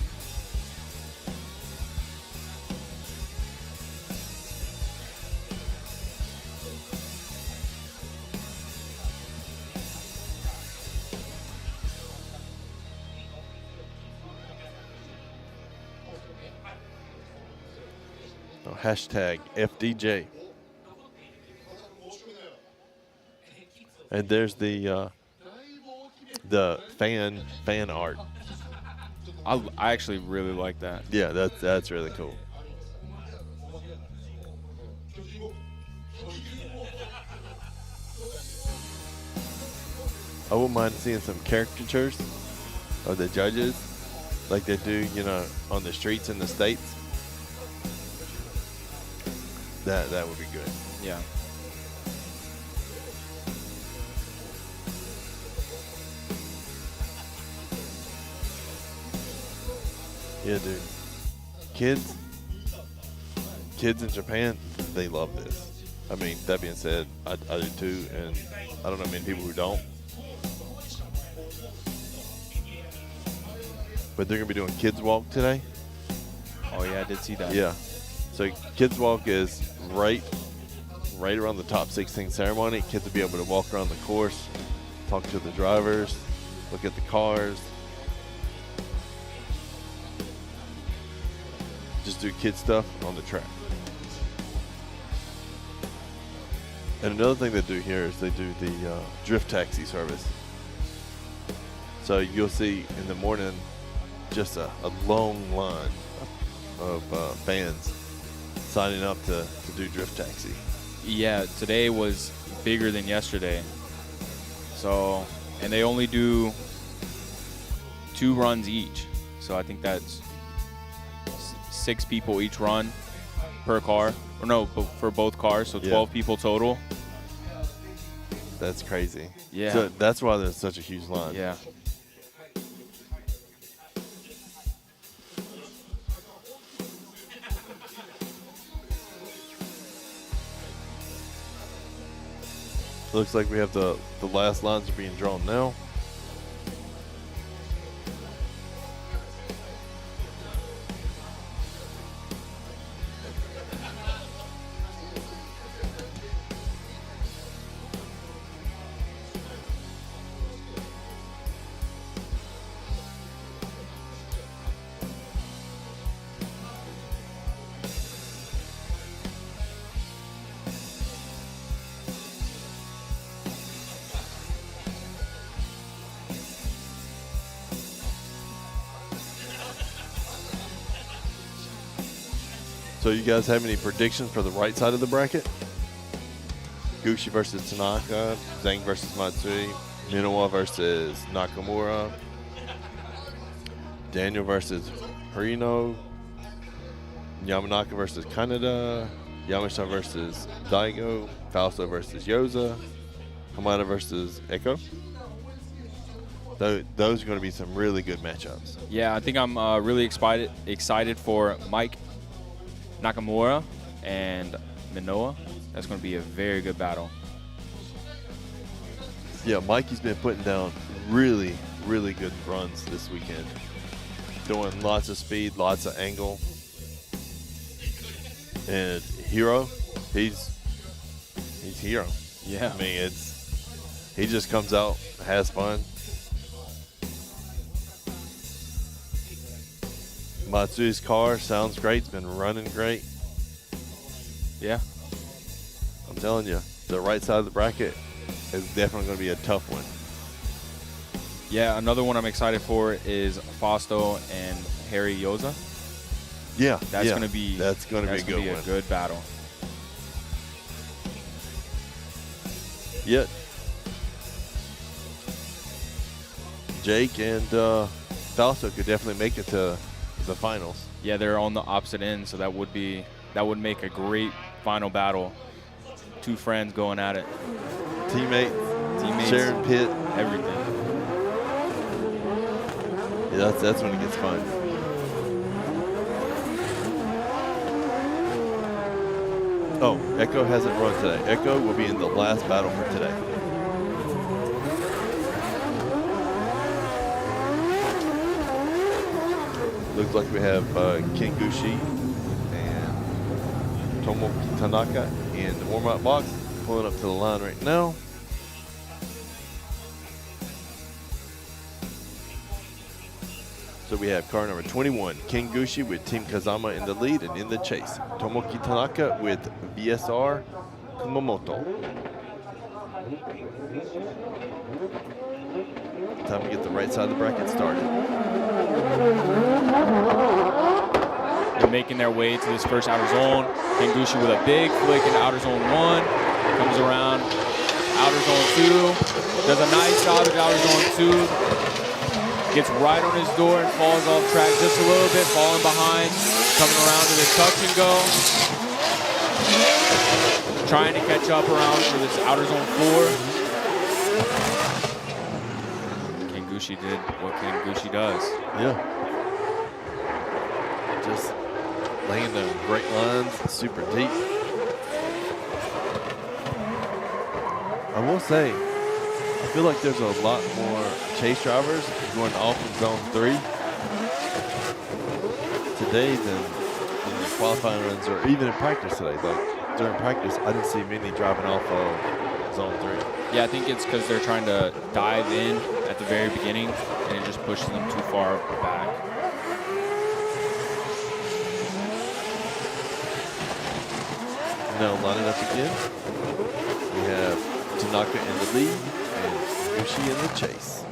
Hashtag FDJ. And there's the fan art. I actually really like that. Yeah, that's really cool. I wouldn't mind seeing some caricatures of the judges like they do, on the streets in the States. That would be good. Yeah. Yeah, dude. Kids in Japan, they love this. I mean, that being said, I do too, and I don't know many people who don't. But they're gonna be doing Kids Walk today. Oh yeah, I did see that. Yeah. So Kids Walk is right around the top 16 ceremony. Kids will be able to walk around the course, talk to the drivers, look at the cars. Just do kid stuff on the track. And another thing they do here is they do the drift taxi service. So you'll see in the morning just a long line of fans signing up to do drift taxi. Yeah, today was bigger than yesterday. So, and they only do 2 runs each. So I think that's 6 people each run per car. Or no, for both cars, so 12 people total. That's crazy. Yeah. So that's why there's such a huge line. Yeah. Looks like we have the last lines are being drawn now. So you guys have any predictions for the right side of the bracket? Gucci versus Tanaka, Zhang versus Matsui, Minowa versus Nakamura, Daniel versus Hirino, Yamanaka versus Kaneda, Yamashita versus Daigo, Fausto versus Yoza, Hamada versus Echo. Those are going to be some really good matchups. Yeah, I think I'm really excited for Mike Nakamura and Minowa. That's going to be a very good battle. Yeah, Mikey's been putting down really, really good runs this weekend. doing lots of speed, lots of angle. And Hero, he's Hero. Yeah. I mean, he just comes out, has fun. Matsui's car sounds great. It's been running great. Yeah. I'm telling you, the right side of the bracket is definitely going to be a tough one. Yeah, another one I'm excited for is Fausto and Harry Yoza. Yeah, that's going to be a good one. A good battle. Yeah. Jake and Fausto could definitely make it to the finals. Yeah, they're on the opposite end, so that would make a great final battle. Two friends going at it. Teammates, sharing pit, everything. Yeah, that's when it gets fun. Oh, Echo hasn't run today. Echo will be in the last battle for today. Looks like we have Kengushi and Tomoki Tanaka in the warm-up box, pulling up to the line right now. So we have car number 21, Kengushi with Team Kazama in the lead and in the chase. Tomoki Tanaka with BSR Kumamoto. Time to get the right side of the bracket started. They're making their way to this first outer zone. Kengushi with a big flick in outer zone 1. Comes around outer zone 2. Does a nice job at outer zone 2. Gets right on his door and falls off track just a little bit, falling behind. Coming around to this touch and go. Trying to catch up around for this outer zone 4. Kengushi did what Kengushi does. Yeah. Just laying the great lines, super deep. I will say, I feel like there's a lot more chase drivers going off in zone 3 today than in the qualifying runs or even in practice today. Like during practice, I didn't see many driving off of zone 3. Yeah, I think it's because they're trying to dive in at the very beginning and it just pushes them too far back. Now lining up again, we have Tanaka in the lead and Yoshi in the chase.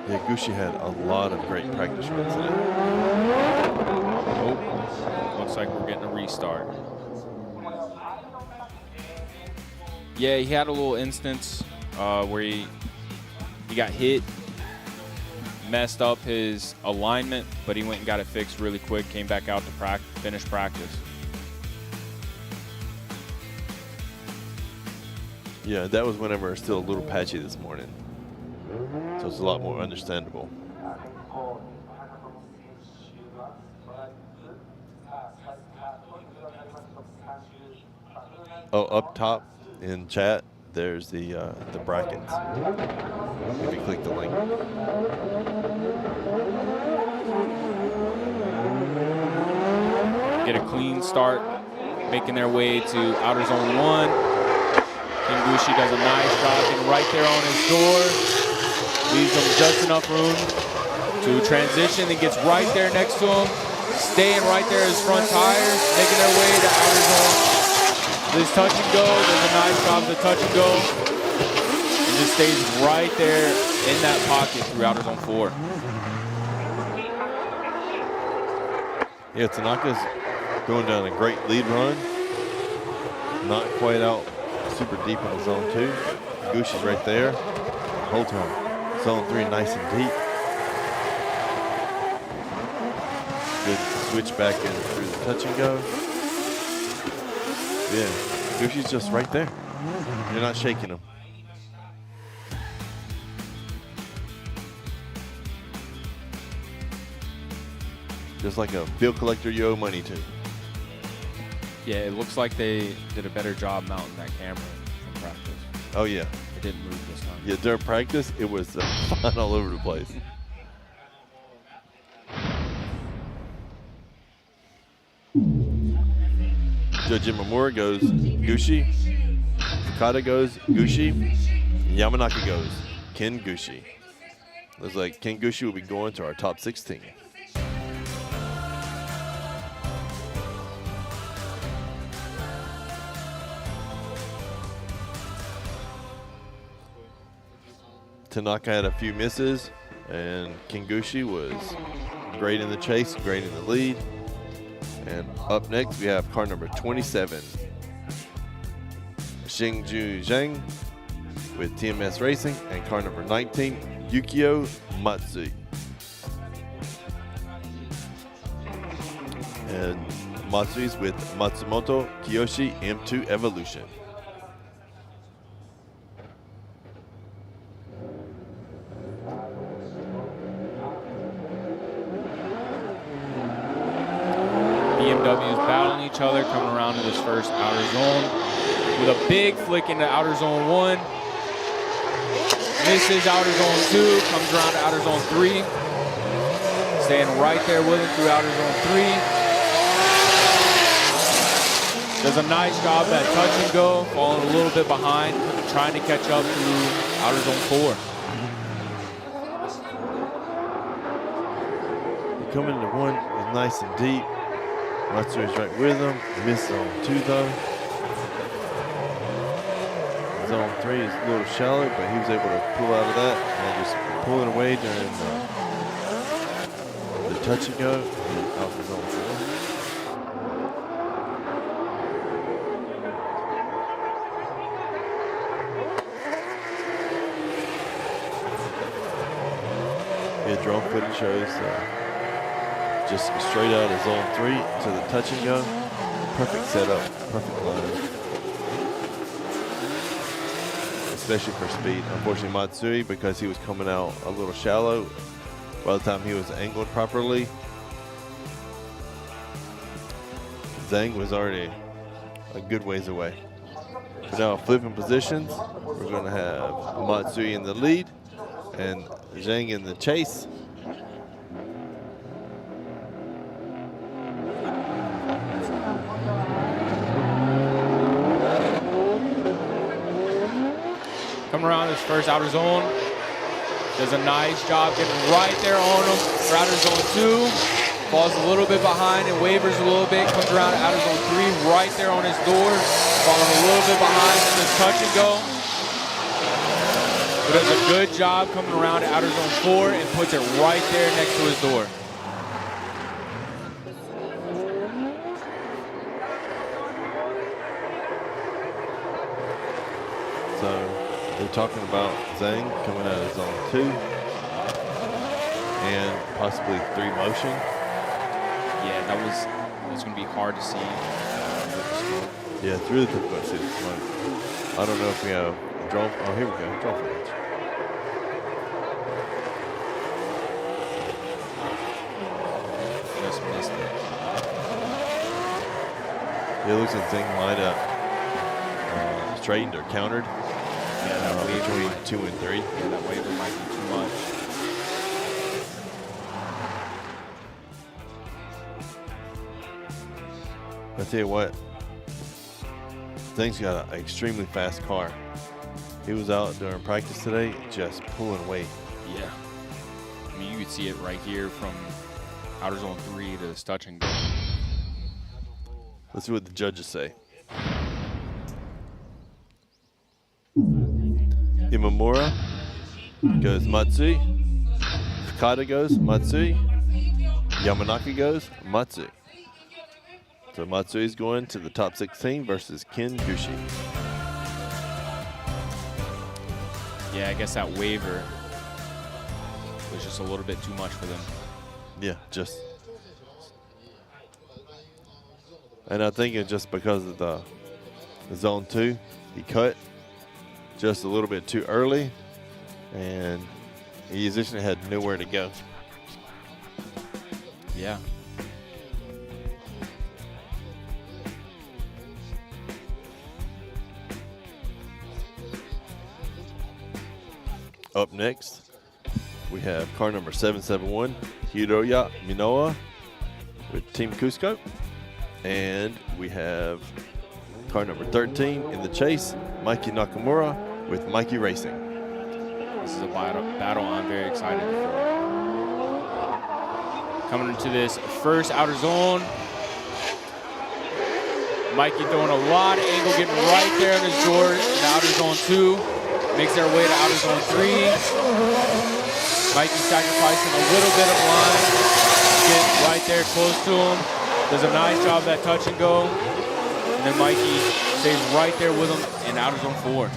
Yeah, Gucci had a lot of great practice runs today. Oh, looks like we're getting a restart. Yeah, he had a little instance where he got hit, messed up his alignment, but he went and got it fixed really quick, came back out to finish practice. Yeah, that was whenever it's still a little patchy this morning. So it's a lot more understandable. Oh, up top in chat, there's the brackets. If you click the link. Get a clean start, making their way to outer zone 1. Kengushi does a nice job getting right there on his door. Leaves him just enough room to transition and gets right there next to him. Staying right there his front tires, making their way to outer zone. This touch and go, does a nice job of the touch and go. And just stays right there in that pocket through outer zone 4. Yeah, Tanaka's going down a great lead run. Not quite out super deep in the zone 2. Gushi's right there. Whole time. Zone 3 nice and deep. Good switch back in through the touch and go. Yeah, Gushi's just right there. You're not shaking him. Just like a bill collector you owe money to. Yeah, it looks like they did a better job mounting that camera in practice. Oh, yeah. It didn't move this time. Yeah, during practice, it was flying all over the place. Judge Imamura goes Gushi. Fukada goes Gushi. And Yamanaka goes Ken Gushi. Looks like Ken Gushi will be going to our top 16. Tanaka had a few misses, and Kingushi was great in the chase, great in the lead. And up next, we have car number 27, Xingju Zheng with TMS Racing, and car number 19, Yukio Matsui. And Matsui's with Matsumoto Kiyoshi M2 Evolution. BMWs battling each other, coming around to this first outer zone with a big flick into outer zone 1. Misses outer zone 2, comes around to outer zone 3. Staying right there with it through outer zone 3. Does a nice job at touch and go, falling a little bit behind, trying to catch up through outer zone 4. They come into 1, is nice and deep. Matsui's right with him. Missed zone 2 though. Zone 3 is a little shallow, but he was able to pull out of that and just pull it away during the touch and go. Out for zone 4. Yeah, drone footage shows just straight out of zone 3 to the touch and go. Perfect setup, perfect line. Especially for speed. Unfortunately, Matsui, because he was coming out a little shallow, by the time he was angled properly, Zhang was already a good ways away. But now flipping positions, we're going to have Matsui in the lead and Zhang in the chase. Coming around this first outer zone. Does a nice job getting right there on him for outer zone 2. Falls a little bit behind and wavers a little bit. Comes around to outer zone 3, right there on his door. Falling a little bit behind in this touch and go. But does a good job coming around to outer zone 4 and puts it right there next to his door. So they're talking about Zhang coming out of zone 2 and possibly 3 motion. Yeah, that was going to be hard to see. Yeah, it's really difficult to see the smoke. I don't know if we have drone. Oh, here we go. Drone footage. Just missed it. Yeah, it looks like Zhang might have straightened or countered. Yeah, that between 2 and 3. Yeah, that waiver might be too much. I tell you what, Zhang's got an extremely fast car. He was out during practice today, just pulling weight. Yeah. I mean, you could see it right here from outer zone 3 to this touch and go. Let's see what the judges say. Imamura goes Matsui. Fukada goes Matsui. Yamanaka goes Matsui. So Matsui's going to the top 16 versus Ken Gushi. Yeah, I guess that waiver was just a little bit too much for them. Yeah, just. And I think it's just because of the zone 2, he cut just a little bit too early, and he essentially had nowhere to go. Yeah. Up next, we have car number 771, Hiroya Minoa with Team Cusco. And we have car number 13 in the chase, Mikey Nakamura with Mikey Racing. This is a battle I'm very excited for. Coming into this first outer zone. Mikey throwing a lot of angle, getting right there on his door in the outer zone 2. Makes their way to outer zone 3. Mikey sacrificing a little bit of line. Getting right there close to him. Does a nice job of that touch and go. And then Mikey stays right there with him in outer zone 4.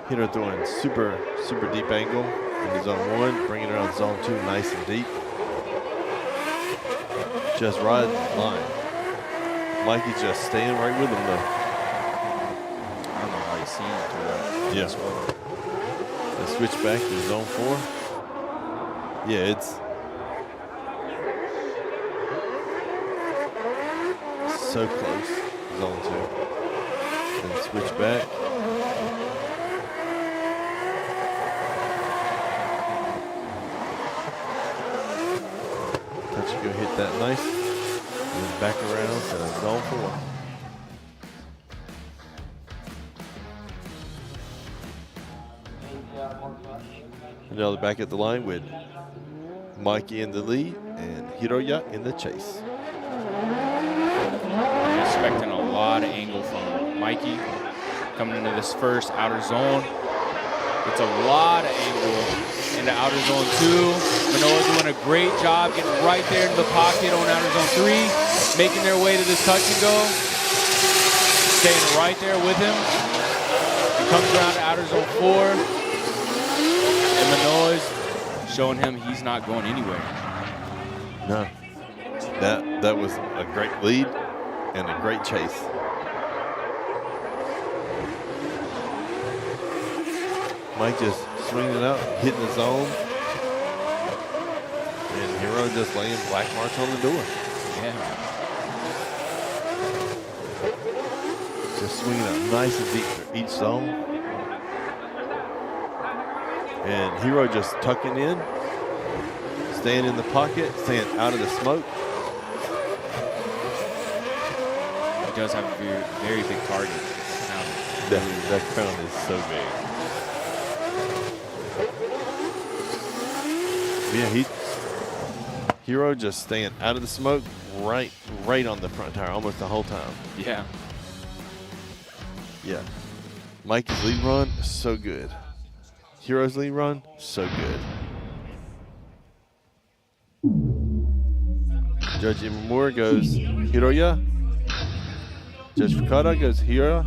Hiro throwing super deep angle into zone 1, bringing it around zone 2 nice and deep. Just riding the line. Mikey just staying right with him though. I don't know how you see it through that. Yeah. They switch back to zone 4. Yeah, it's so close. Zone 2. Then switch back. Touch and go hit that nice. And then back around to zone 4. And now they're back at the line with Mikey in the lead and Hiroya in the chase. I'm expecting a lot of angle from Mikey coming into this first outer zone. It's a lot of angle into outer zone 2. Manoa doing a great job getting right there into the pocket on outer zone 3, making their way to this touch and go. Staying right there with him. He comes around to outer zone 4. And Manoa's showing him he's not going anywhere. No, that was a great lead and a great chase. Mike just swinging it out, hitting the zone. And Hiro just laying black marks on the door. Yeah. Just swinging out nice and deep for each zone. And Hiro just tucking in, staying in the pocket, staying out of the smoke. He does have a very big target. That crown is so big. Yeah, Hiro just staying out of the smoke, right on the front tire, almost the whole time. Yeah. Yeah. Mikey's lead run, so good. Hiro's lead run, so good. Judge Imamura goes Hiroya. Judge Fukada goes Hiro.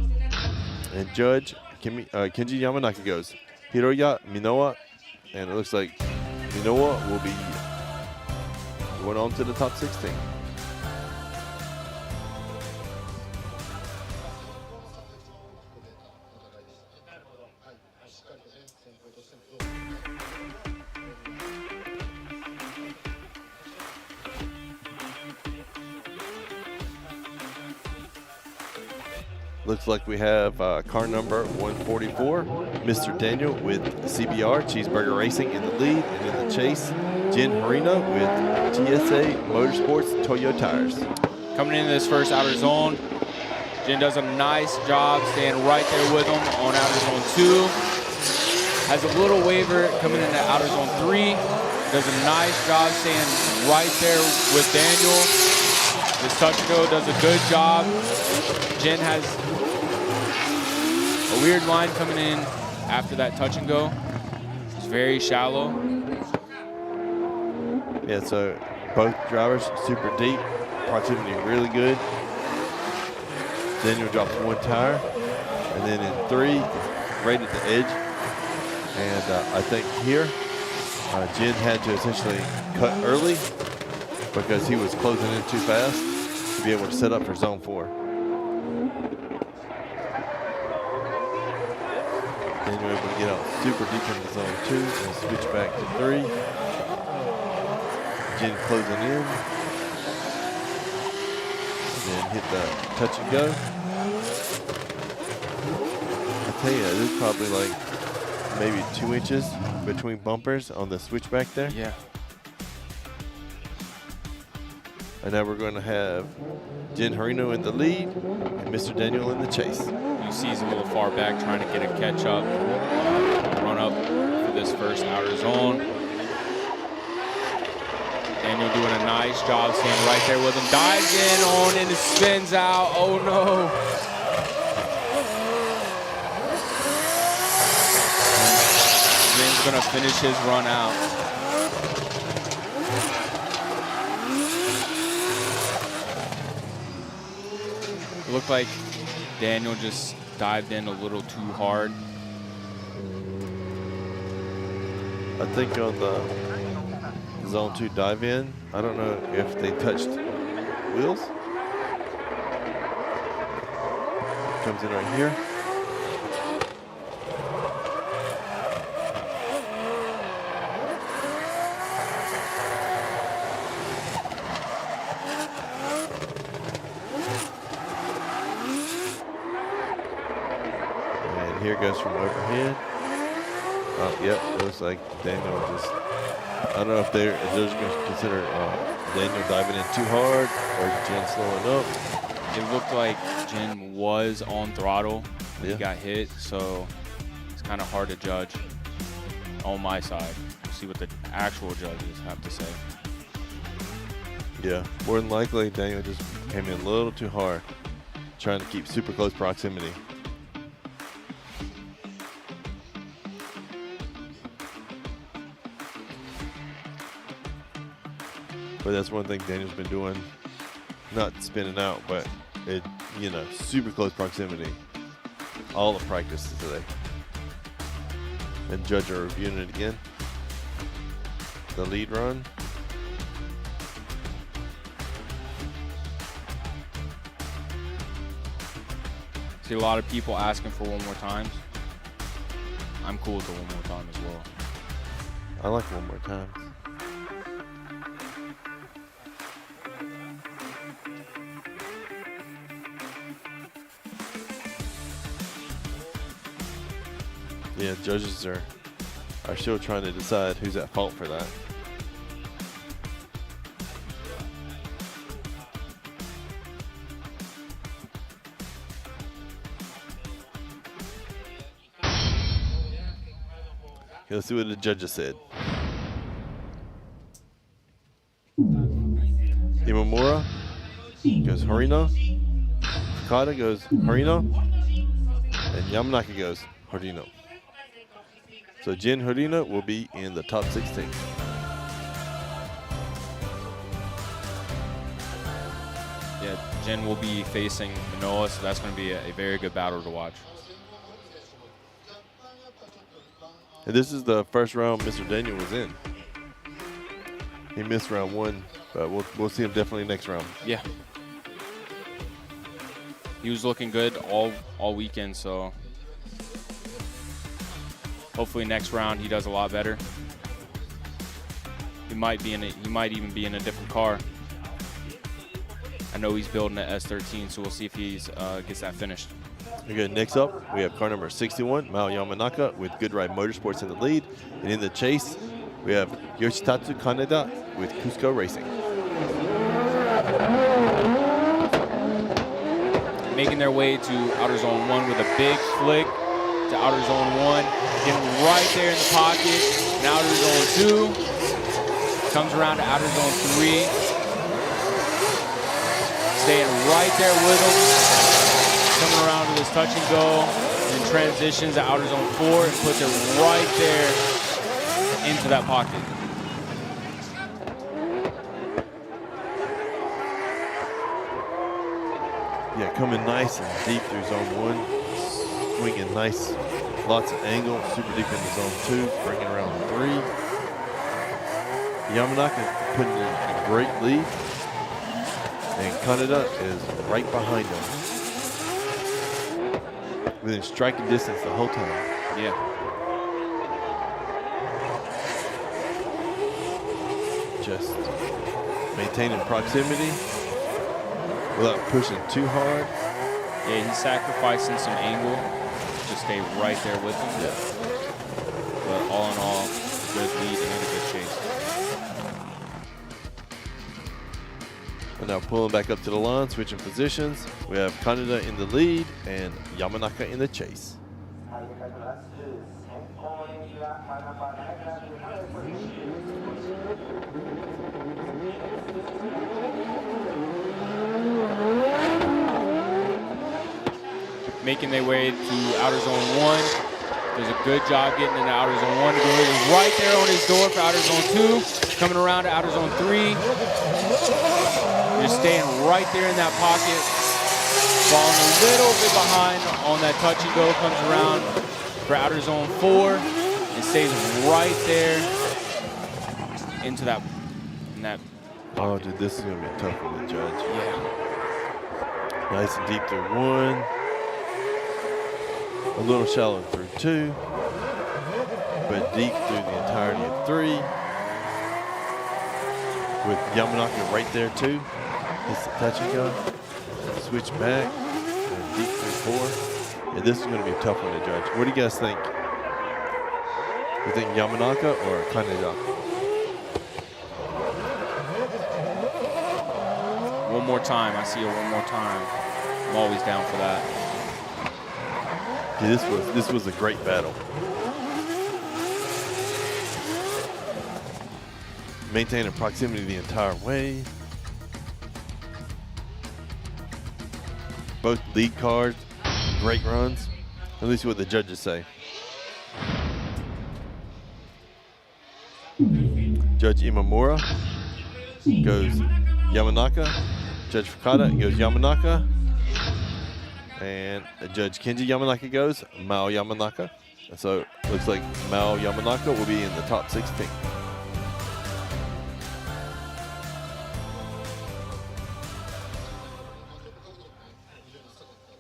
And Judge Kenji Yamanaka goes Hiroya Minoa. And it looks like Minoa will be going on to the top 16. Looks like we have car number 144, Mr. Daniel with CBR Cheeseburger Racing in the lead, and in the chase, Jin Harina with TSA Motorsports Toyo Tires. Coming into this first outer zone, Jin does a nice job staying right there with him on outer zone 2. Has a little waiver coming into outer zone 3. Does a nice job staying right there with Daniel. This touch and go does a good job. Jin has a weird line coming in after that touch and go. It's very shallow. Yeah, so both drivers super deep, proximity really good. Daniel drops one tire, and then in 3, right at the edge. And I think here, Jin had to essentially cut early because he was closing in too fast to be able to set up for zone 4. Daniel able to get out super deep into zone 2 and switch back to 3. Jin closing in. And then hit the touch and go. tell you, there's probably like maybe 2 inches between bumpers on the switchback there. Yeah. And now we're going to have Jen Harino in the lead and Mr. Daniel in the chase. You see he's a little far back trying to get a catch up, run up for this first outer zone. Daniel doing a nice job staying right there with him. Dives in on and it spins out. Oh no. Jen's gonna finish his run out. It looked like Daniel just dived in a little too hard. I think on the zone 2 dive in, I don't know if they touched wheels. Comes in right here. And here goes from overhead. Oh, yep, looks like Daniel just, I don't know if they're just going to consider Daniel diving in too hard or Jen slowing up. It looked like Jen was on throttle when he got hit, so it's kind of hard to judge on my side. We'll see what the actual judges have to say. Yeah, more than likely Daniel just came in a little too hard, trying to keep super close proximity. But that's one thing Daniel's been doing, not spinning out, but it, you know, super close proximity. All the practices today. And judge are reviewing it again. The lead run. See a lot of people asking for one more time. I'm cool with the one more time as well. I like one more time. Yeah, judges are still trying to decide who's at fault for that. Okay, let's see what the judges said. Imamura goes Harino. Takada goes Harino. And Yamanaka goes Harino. So Jen Harino will be in the top 16. Yeah, Jen will be facing Manoa, so that's going to be a very good battle to watch. And this is the first round Mr. Daniel was in. He missed round 1, but we'll see him definitely next round. Yeah. He was looking good all weekend, so hopefully next round he does a lot better. He might even be in a different car. I know he's building an S13, so we'll see if he gets that finished. Okay, next up, we have car number 61, Mao Yamanaka with Good Ride Motorsports in the lead. And in the chase, we have Yoshitatsu Kaneda with Cusco Racing. Making their way to outer zone 1 with a big flick to outer zone 1. Getting right there in the pocket. And outer zone 2. Comes around to outer zone 3. Staying right there with him. Coming around to this touch and go. And transitions to outer zone 4 and puts it right there into that pocket. Yeah, coming nice and deep through zone 1. Swinging nice, lots of angle, super deep into zone 2, bringing around 3. Yamanaka putting in a great lead. And Kaneda is right behind him. Within striking distance the whole time. Yeah. Just maintaining proximity without pushing too hard. Yeah, he's sacrificing some angle to to stay right there with him. But all in all, good lead and a good chase. And now pulling back up to the line, switching positions. We have Kaneda in the lead and Yamanaka in the chase. Making their way to outer zone 1. Does a good job getting into outer zone 1. Goes right there on his door for outer zone 2. Coming around to outer zone 3. Just staying right there in that pocket. Falling a little bit behind on that touch and go. Comes around for outer zone 4 and stays right there into that. Oh, dude, this is gonna be tough for the judge. Yeah. Nice and deep through 1. A little shallow through 2, but deep through the entirety of 3. With Yamanaka right there too. Hits the touch and go. Switch back and deep through 4. Yeah, this is going to be a tough one to judge. What do you guys think? You think Yamanaka or Kaneda? One more time. I see it one more time. I'm always down for that. Yeah, this was a great battle. Maintaining proximity the entire way. Both lead cars, great runs. At least what the judges say. Judge Imamura goes Yamanaka. Judge Fukada goes Yamanaka. And Judge Kenji Yamanaka goes Mao Yamanaka. And so it looks like Mao Yamanaka will be in the top 16.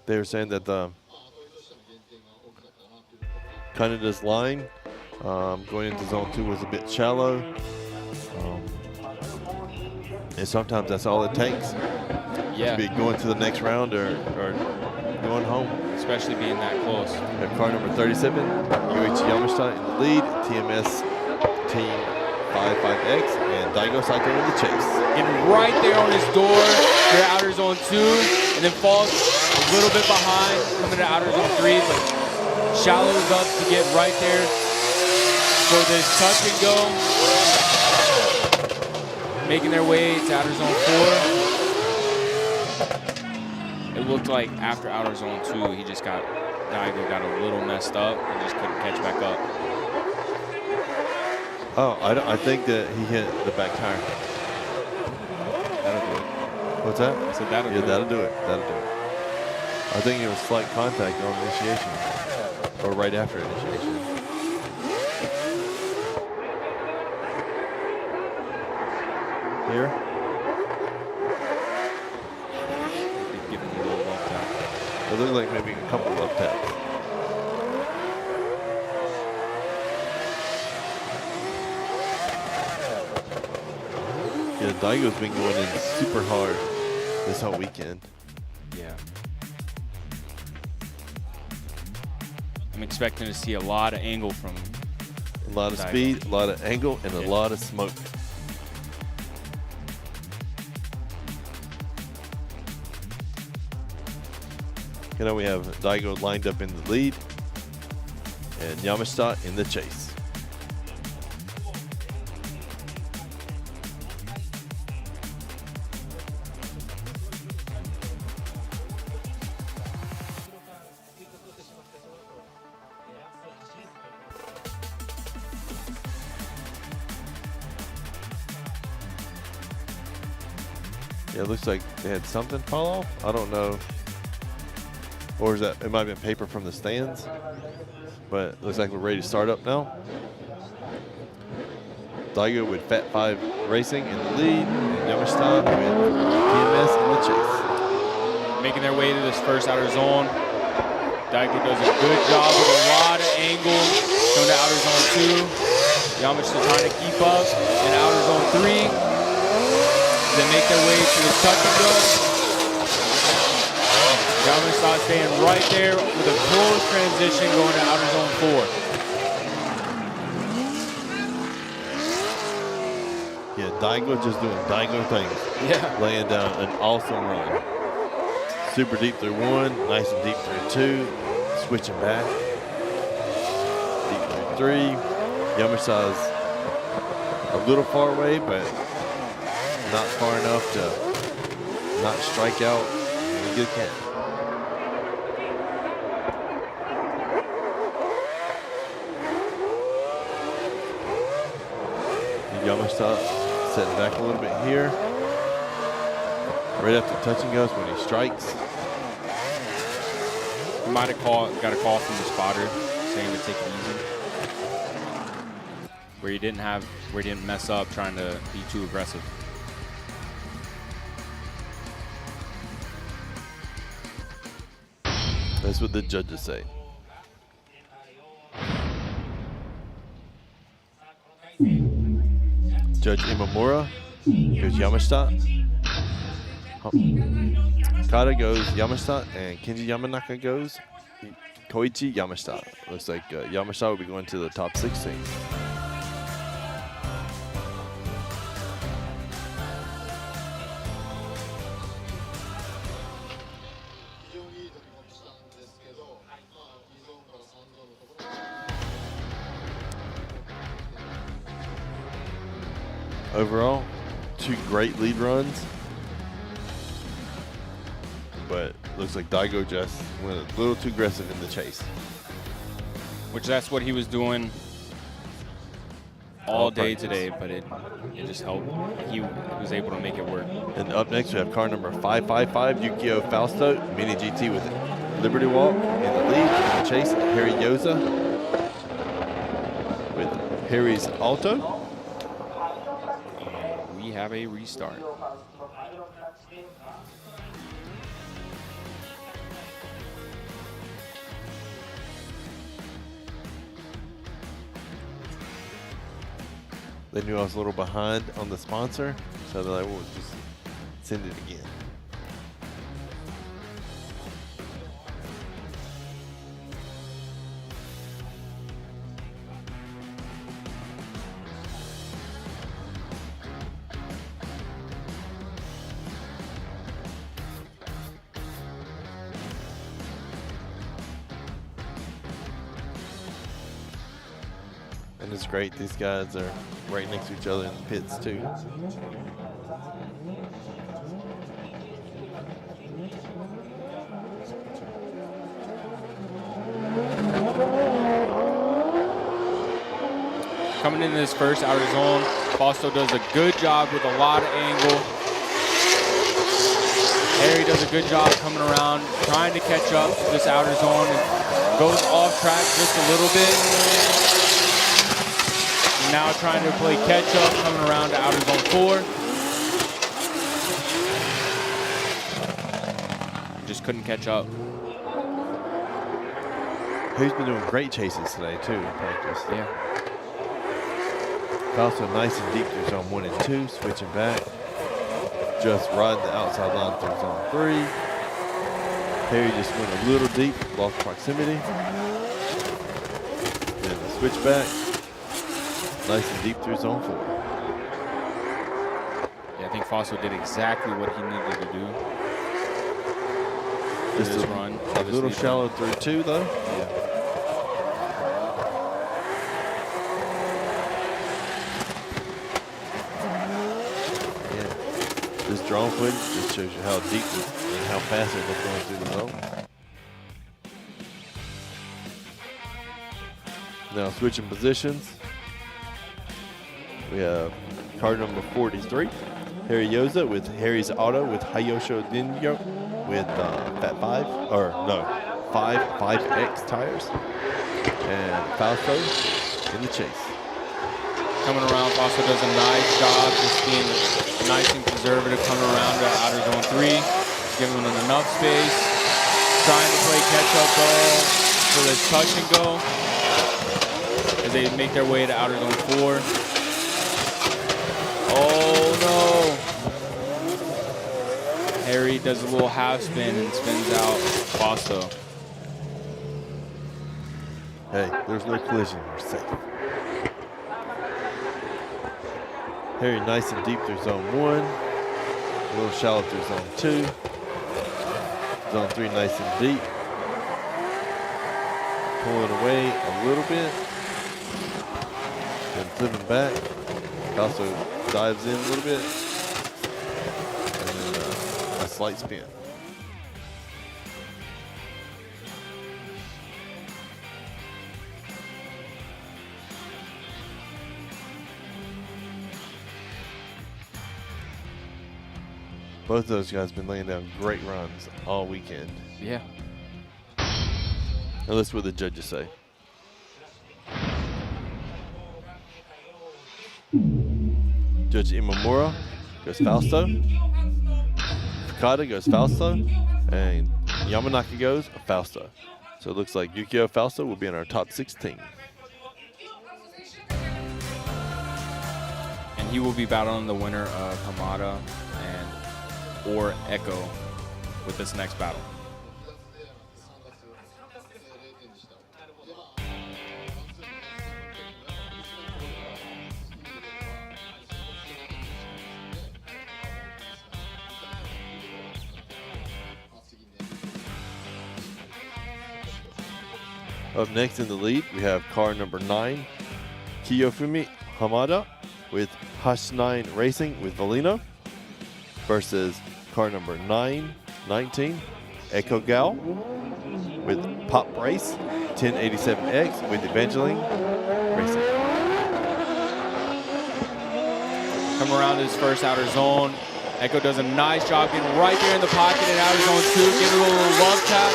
They were saying that the Kaneda's line going into zone 2 was a bit shallow. And sometimes that's all it takes. Yeah. To be going to the next round or going home. Especially being that close. We have car number 37, Yuichi Yamashita in the lead, TMS Team 55X, and Daigo Saito in the chase. Getting right there on his door for outer zone 2, and then falls a little bit behind, coming to outer zone 3, but shallows up to get right there for this touch and go. Making their way to outer zone 4. It looked like after outer zone 2, Daigo got a little messed up and just couldn't catch back up. Oh, I think that he hit the back tire. That'll do it. What's that? I said that'll do it. That'll do it. That'll do it. I think it was slight contact on initiation, or right after initiation. Here. It looked like maybe a couple of taps. Yeah, Daigo's been going in super hard this whole weekend. Yeah. I'm expecting to see a lot of angle from a lot of speed, a lot of angle, and a lot of smoke. You know, we have Daigo lined up in the lead and Yamashita in the chase. Yeah, it looks like they had something fall off. I don't know. Or is that, it might have been paper from the stands, but it looks like we're ready to start up now. Daigo with Fat 5 Racing in the lead, and Yamashita with TMS in the chase. Making their way to this first outer zone. Daigo does a good job with a lot of angle. Going to outer zone 2. Yamashita trying to keep up in outer zone 3. They make their way to the touch and go. Yamashita staying right there with a close transition going to outer zone 4. Yeah, Daigo just doing Daigo things. Yeah. Laying down an awesome run. Super deep through 1, nice and deep through 2, switching back. Deep through 3. Yamashita's a little far away, but not far enough to not strike out in a good count. Yamashita setting back a little bit here. Right after touching goes when he strikes. He might have got a call from the spotter saying to take it easy. Where he didn't mess up trying to be too aggressive. That's what the judges say. Judge Imamura goes Yamashita. Kata goes Yamashita, and Kenji Yamanaka goes Koichi Yamashita. Looks like Yamashita will be going to the top 16. Overall, 2 great lead runs, but looks like Daigo just went a little too aggressive in the chase. Which that's what he was doing all day today, but it just helped. He was able to make it work. And up next we have car number 555, Yukio Fausto, Mini GT with Liberty Walk in the lead. In the chase, Harry Yoza with Harry's Alto. We have a restart. They knew I was a little behind on the sponsor, so they're like, we'll just send it again. And it's great, these guys are right next to each other in the pits too. Coming into this first outer zone, Fausto does a good job with a lot of angle. Harry does a good job coming around, trying to catch up to this outer zone. And goes off track just a little bit. Now trying to play catch up, coming around to outer zone 4. Just couldn't catch up. He's been doing great chases today too in practice. Yeah. Also nice and deep through zone 1 and 2, switching back. Just riding the outside line through zone 3. Harry just went a little deep, lost proximity. Then the switch back. Nice and deep through zone 4. Yeah, I think Fausto did exactly what he needed to do. Just a run. A little shallow through 2 though. Yeah. This drone footage just shows you how deep and how fast they're going through the zone. Now switching positions. We have car number 43, Harry Yoza with Harry's Auto with Hayosho Dinyo with Fat 5, or no, 5X tires. And Fausto in the chase. Coming around, Fausto does a nice job just being nice and conservative coming around to outer zone 3. Giving them enough space. Trying to play catch up ball for this touch and go. As they make their way to outer zone 4. Oh no. Harry does a little half spin and spins out Fausto. Hey, there's no collision. We're safe. Harry nice and deep through zone 1. A little shallow through zone 2. Zone 3 nice and deep. Pulling away a little bit. Then flipping back. Also dives in a little bit. And then a slight spin. Both of those guys have been laying down great runs all weekend. Yeah. Now let's see what the judges say. Judge Imamura goes Fausto. Fukada goes Fausto. And Yamanaka goes Fausto. So it looks like Yukio Fausto will be in our top 16. And he will be battling the winner of Hamada or Echo with this next battle. Up next in the lead, we have car number 9, Kiyofumi Hamada with Hash9 Racing with Valino versus car number 19, Echo Gal with Pop Race 1087X with Evangeline Racing. Come around his first outer zone. Echo does a nice job getting right there in the pocket in outer zone 2, getting a little love tap.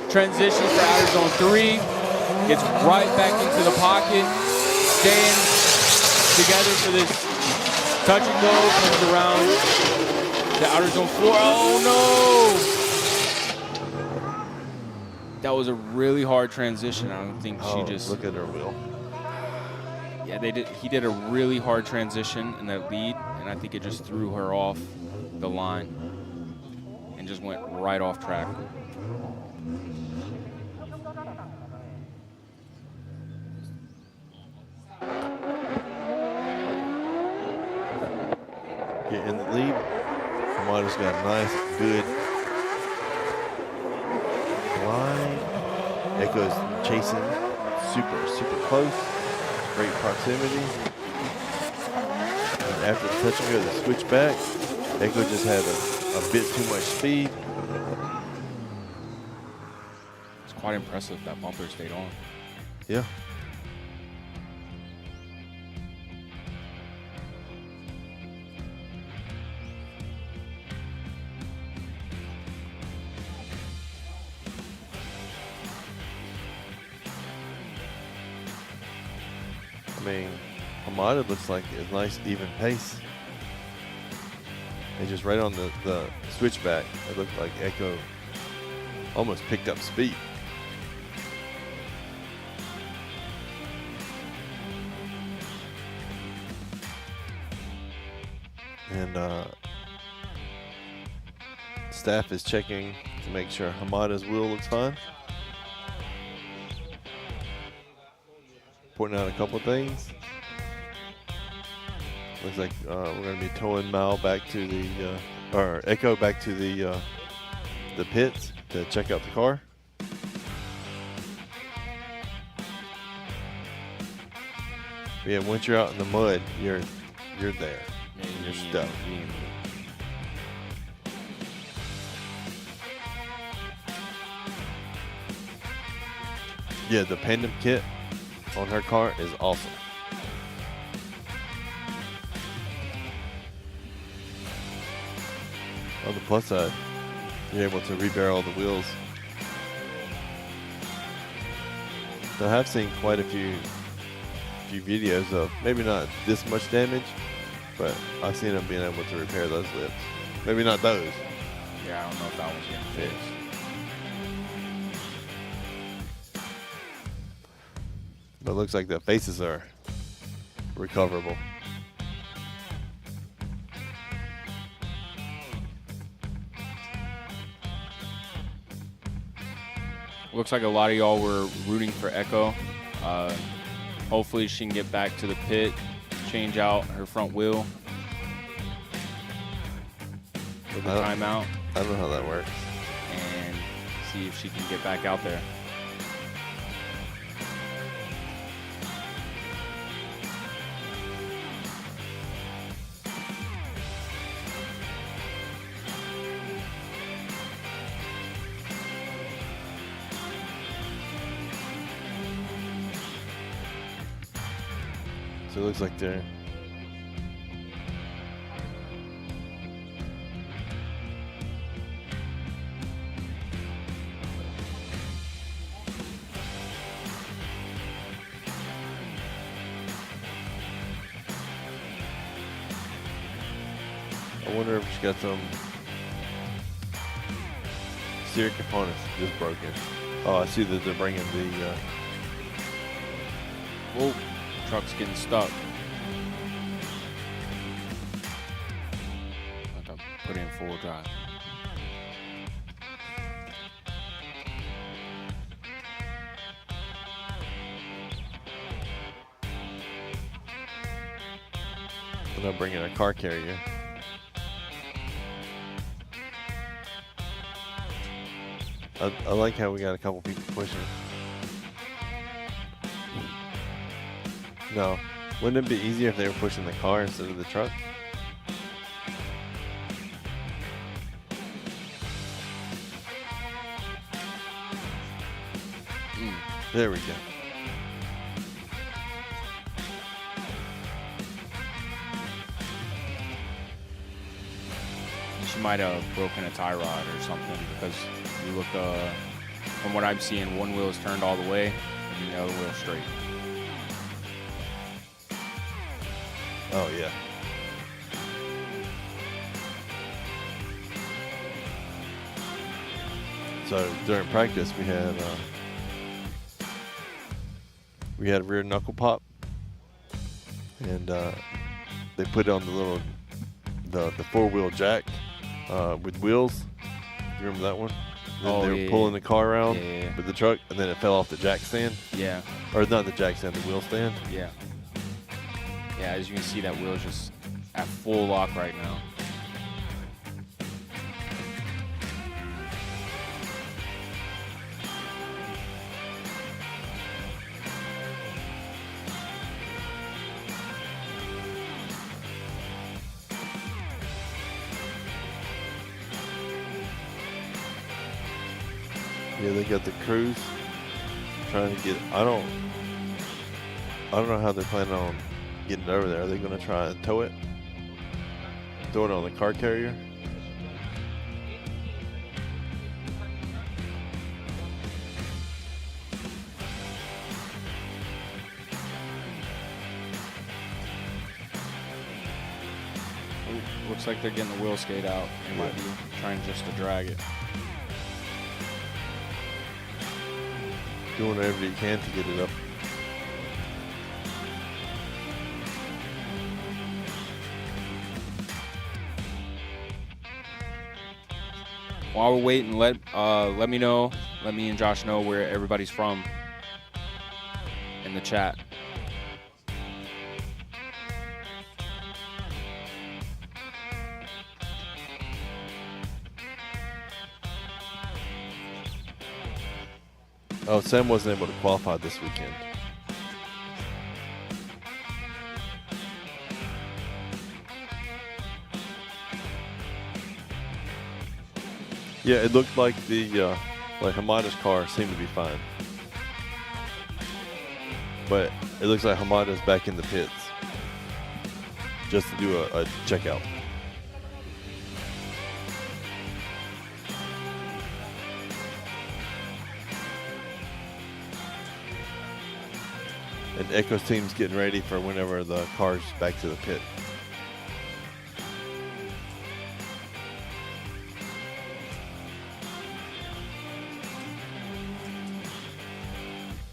Transitions to outer zone 3, gets right back into the pocket, staying together for this touch and go, comes around the outer zone 4. Oh no! That was a really hard transition. I don't think she just look at her wheel. Yeah, he did a really hard transition in that lead, and I think it just threw her off the line and just went right off track. Get in the lead. Hamada's got a nice, good line. Echo's chasing super close. Great proximity. And after the touch and go, the switch back, Echo just had a bit too much speed. It's quite impressive that bumper stayed on. Yeah. I mean, Hamada looks like a nice even pace. And just right on the switchback, it looked like Echo almost picked up speed. And staff is checking to make sure Hamada's wheel looks fine. Pointing out a couple things. Looks like we're going to be towing Mal back to the, or Echo back to the pits to check out the car. But yeah, once you're out in the mud, you're there. Yeah, you're stuck. Yeah, the Pandem kit on her car is awesome. On the plus side, you're able to rebarrel the wheels. So I have seen quite a few videos of maybe not this much damage, but I've seen them being able to repair those lips. Maybe not those. Yeah, I don't know if that one's getting fixed. But it looks like the faces are recoverable. Looks like a lot of y'all were rooting for Echo. Hopefully she can get back to the pit, change out her front wheel with the timeout. I don't know how that works. And see if she can get back out there. So it looks like they're I wonder if she got some steering components just broken. Oh, I see that they're bringing the Whoa, truck's getting stuck. Have to put in full drive. they're not bringing a car carrier. I like how we got a couple people pushing. No, wouldn't it be easier if they were pushing the car instead of the truck? There we go. She might have broken a tie rod or something because you look, from what I'm seeing, one wheel is turned all the way and the other wheel straight. Oh, yeah. So during practice, we had a rear knuckle pop, and they put on the 4-wheel jack with wheels. You remember that one? Then they were pulling the car around with the truck, and then it fell off the jack stand. Yeah. Or not the jack stand, the wheel stand. Yeah. Yeah, as you can see, that wheel's just at full lock right now. Yeah, they got the cruise trying to get. I don't know how they're planning on getting it over there. Are they going to try and tow it? Throw it on the car carrier? Ooh, looks like they're getting the wheel skate out. They might be trying just to drag it. Doing whatever you can to get it up. While we're waiting, let me know, let me and Josh know where everybody's from in the chat. Oh, Sam wasn't able to qualify this weekend. Yeah, it looked like the Hamada's car seemed to be fine, but it looks like Hamada's back in the pits just to do a checkout. And Echo's team's getting ready for whenever the car's back to the pit.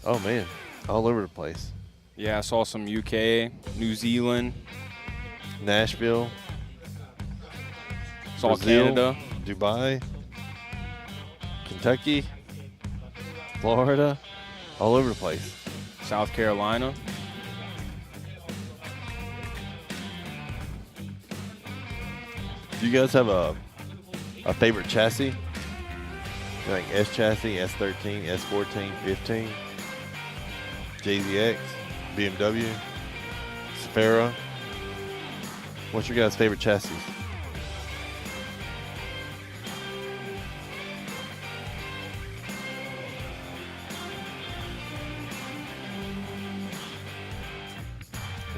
Oh man, all over the place. Yeah, I saw some UK, New Zealand, Nashville, saw Brazil, Canada, Dubai, Kentucky. Florida, all over the place. South Carolina. Do you guys have a favorite chassis? Like S chassis, S13, S14, 15, JZX, BMW, Safari. What's your guys' favorite chassis?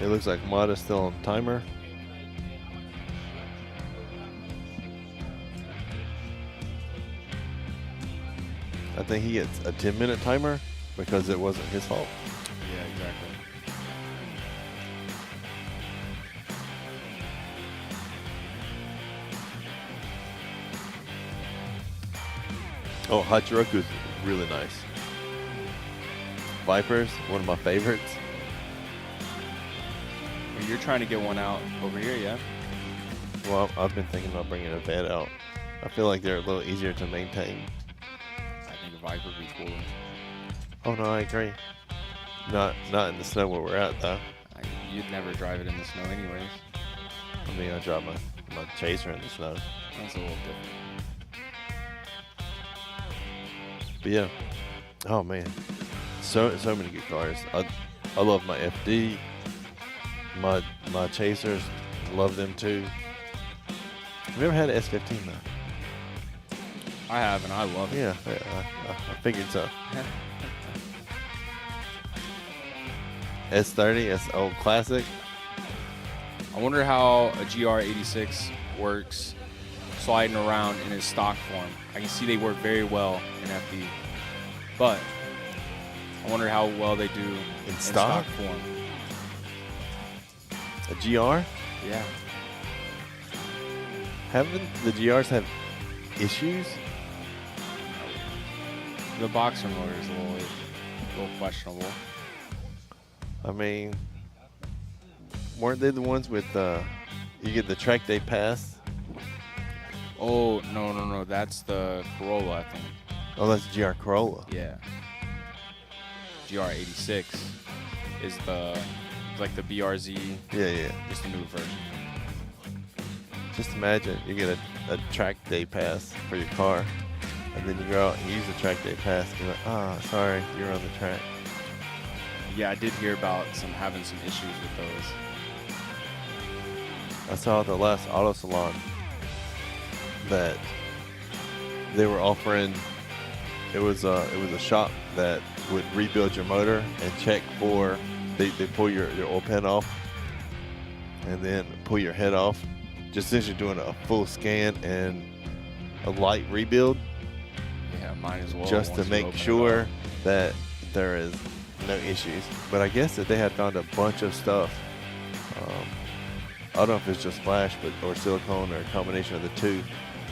It looks like Mata's still on timer. I think he gets a 10-minute timer because it wasn't his fault. Yeah, exactly. Oh, Hachiroku is really nice. Vipers, one of my favorites. You're trying to get one out over here, yeah? Well, I've been thinking about bringing a Vet out. I feel like they're a little easier to maintain. I think a Viper would be cooler. Oh no, I agree. Not in the snow where we're at though. You'd never drive it in the snow anyways. I mean, I drive my Chaser in the snow. That's a little different. But yeah. Oh man. So many good cars. I love my FD. My Chasers, love them too. Have you ever had an S15 though? I have, and I love it. Yeah, I figured so. S30, that's old classic. I wonder how a GR86 works sliding around in its stock form. I can see they work very well in FD, but I wonder how well they do in stock form. A GR? Yeah. Haven't the GRs have issues? The boxer motor is a little questionable. I mean, weren't they the ones with you get the track day pass? Oh, no. That's the Corolla, I think. Oh, that's GR Corolla. Yeah. GR86 is like the BRZ. Yeah. Just a new version. Just imagine you get a track day pass for your car, and then you go out and use the track day pass. And you're like, sorry, you're on the track. Yeah, I did hear about having some issues with those. I saw at the last auto salon that they were offering. It was a shop that would rebuild your motor and check for. They pull your oil pan off and then pull your head off, just as you're doing a full scan and a light rebuild. Yeah, might as well. Just to make sure that there is no issues. But I guess that they had found a bunch of stuff. I don't know if it's just flash, or silicone, or a combination of the two,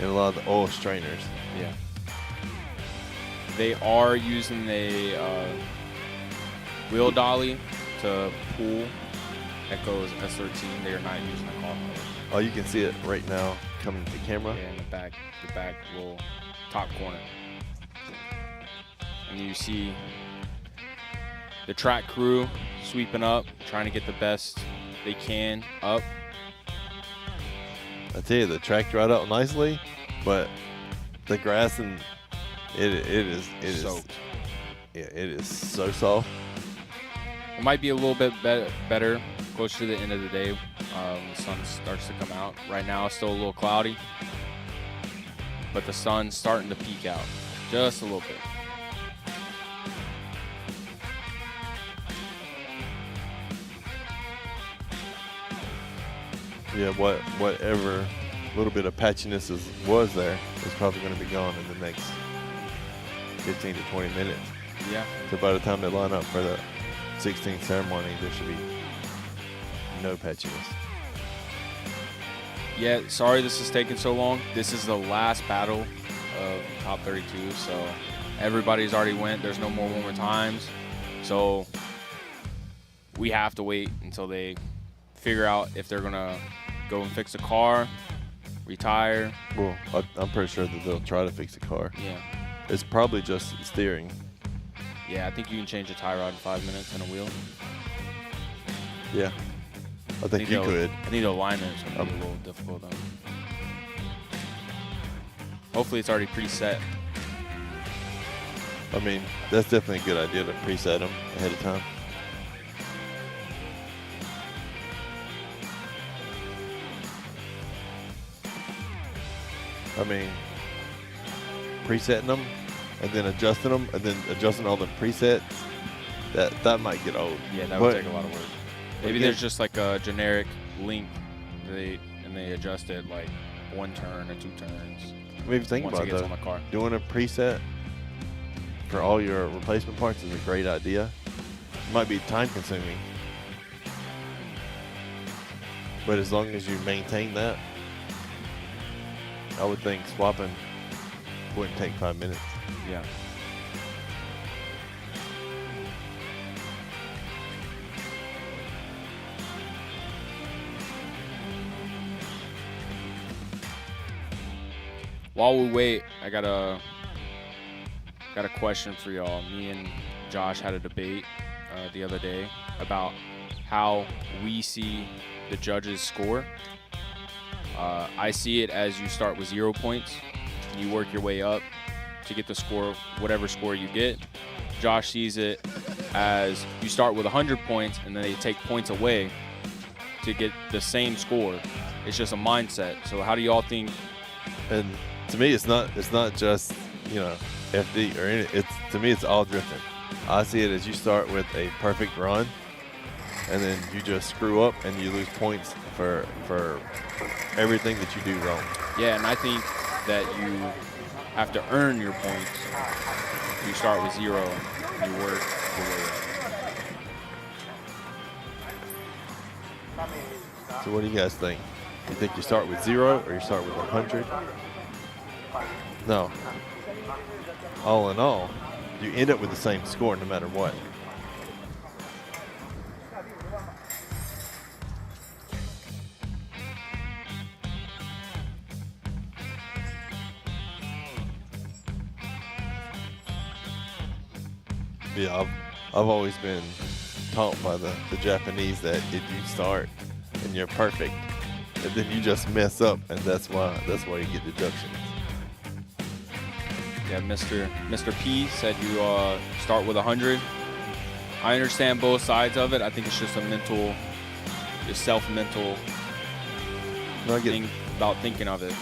in a lot of the oil strainers. Yeah. They are using a wheel dolly to pull Echo's S13. They are not using a car motor. Oh, you can see it right now coming to the camera. Yeah, in the back little top corner. And you see the track crew sweeping up, trying to get the best they can up. I tell you, the track dried out nicely, but the grass and it is soaked. Yeah, it is so soft. It might be a little bit better closer to the end of the day. The sun starts to come out. Right now it's still a little cloudy, but the sun's starting to peek out just a little bit. Yeah, whatever little bit of patchiness was there is probably going to be gone in the next 15 to 20 minutes. Yeah. So by the time they line up for the 16th ceremony, there should be no patchiness. Yeah, sorry this is taking so long. This is the last battle of top 32, so everybody's already went. There's no more times, so we have to wait until they figure out if they're gonna go and fix a car, retire. Well, I'm pretty sure that they'll try to fix the car. Yeah. It's probably just steering. Yeah, I think you can change a tie rod in 5 minutes and a wheel. Yeah, I think you could. I think the alignment is going to be a little difficult though. Hopefully it's already preset. I mean, that's definitely a good idea to preset them ahead of time. I mean, presetting them and then adjusting them and then adjusting all the presets, that might get old. Yeah, that would take a lot of work. Maybe there's just like a generic link and they adjust it like 1 turn or 2 turns. Maybe think once about it gets though, on the car. doing a preset for all your replacement parts is a great idea. It might be time consuming, but as long as you maintain that, I would think swapping wouldn't take 5 minutes. Yeah. While we wait, I got a question for y'all. Me and Josh had a debate the other day about how we see the judges score. I see it as you start with 0 points and you work your way up to get the score, whatever score you get. Josh sees it as you start with 100 points and then they take points away to get the same score. It's just a mindset. So how do y'all think? And to me, it's not just, you know, FD or any. To me, it's all drifting. I see it as you start with a perfect run, and then you just screw up and you lose points for everything that you do wrong. Yeah, and I think that you have to earn your points. You start with 0 and you work your way up. So what do you guys think? You think you start with 0 or you start with 100? No. All in all, you end up with the same score no matter what. Yeah, I've always been taught by the Japanese that if you start and you're perfect, and then you just mess up, and that's why you get deductions. Yeah, Mr. P said you start with 100. I understand both sides of it. I think it's just a mental, your self-mental thing about thinking of it.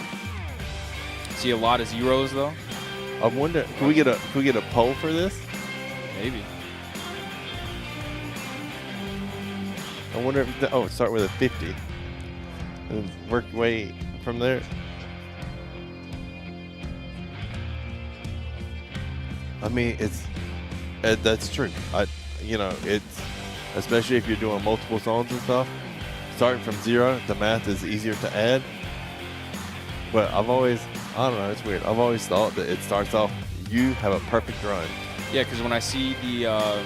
See a lot of zeros though. I wonder, can we get a poll for this? Maybe. I wonder if start with a 50 and work your way from there. I mean, that's true. It's especially if you're doing multiple songs and stuff. Starting from 0, the math is easier to add. But I don't know, it's weird. I've always thought that it starts off, you have a perfect run. Yeah, because when I see the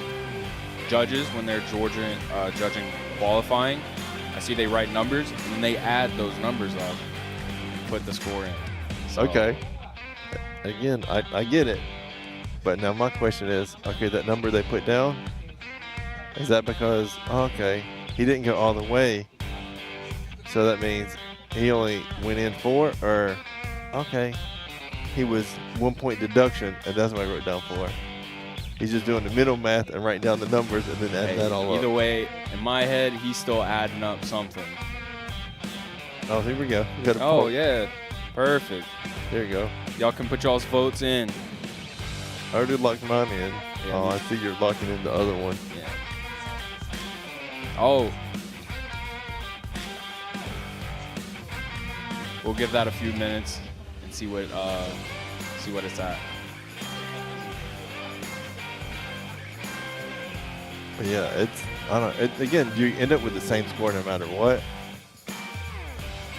judges, when they're judging qualifying, I see they write numbers, and then they add those numbers up and put the score in. So, okay. Again, I get it. But now my question is, okay, that number they put down, is that because, okay, he didn't go all the way, so that means he only went in 4, or, okay, he was 1 point deduction, and that's why I wrote down 4. He's just doing the middle math and writing down the numbers and then adding that all up. Either way, in my head, he's still adding up something. Oh, here we go. Oh, yeah. Perfect. There you go. Y'all can put y'all's votes in. I already locked mine in. Yeah, I see you're locking in the other one. Yeah. Oh. We'll give that a few minutes and see what it's at. But yeah, again, you end up with the same score no matter what.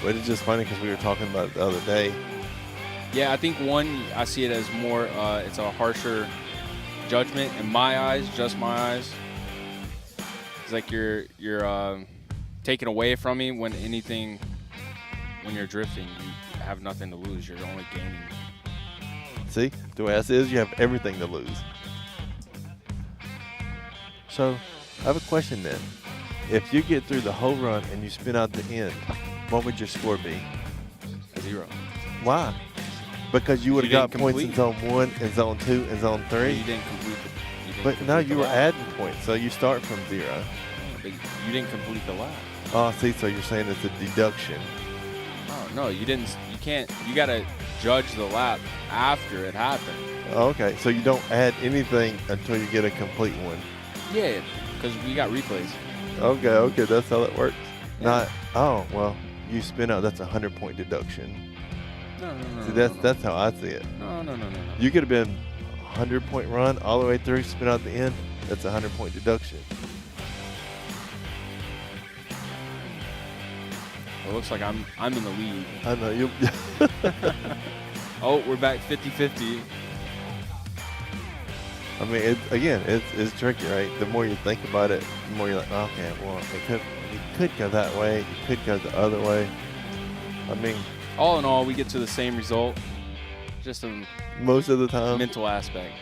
But it's just funny because we were talking about it the other day. Yeah, I think I see it as more, it's a harsher judgment in my eyes, just my eyes. It's like you're taken away from me when you're drifting, you have nothing to lose. You're only gaining. See, the way I see it is you have everything to lose. So, I have a question then. If you get through the whole run and you spin out the end, what would your score be? 0. Why? Because you would have got didn't points in complete. zone 1 and zone 2 and zone 3. You didn't complete But no, you were adding points, so you start from 0. But you didn't complete the lap. Oh, see, so you're saying it's a deduction. Oh, no, you didn't. You can't. You got to judge the lap after it happened. Okay, so you don't add anything until you get a complete one. Yeah, because we got replays. Okay, that's how that works. Not, oh, well, you spin out, that's a 100-point deduction. No. See, that's how I see it. No. You could have been 100-point run all the way through, spin out the end, that's a 100-point deduction. Well, it looks like I'm in the lead. I know you. Oh, we're back 50-50. I mean, it's tricky, right? The more you think about it, the more you're like, okay, well, it could go that way, it could go the other way. I mean, All in all, we get to the same result. Just a most of the time. mental aspect.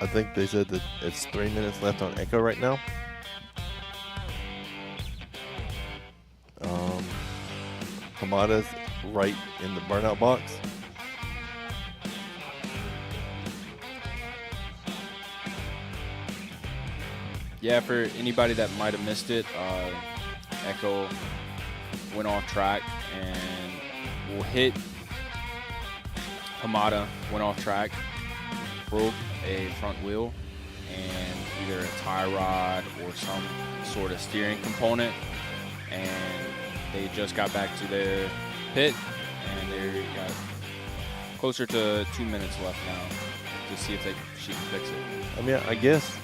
I think they said that it's 3 minutes left on Echo right now. Hamada's right in the burnout box. Yeah, for anybody that might have missed it, Echo went off track and will hit Hamada, went off track, broke a front wheel and either a tie rod or some sort of steering component, and they just got back to their pit and they got closer to 2 minutes left now to see if she can fix it. I mean, I guess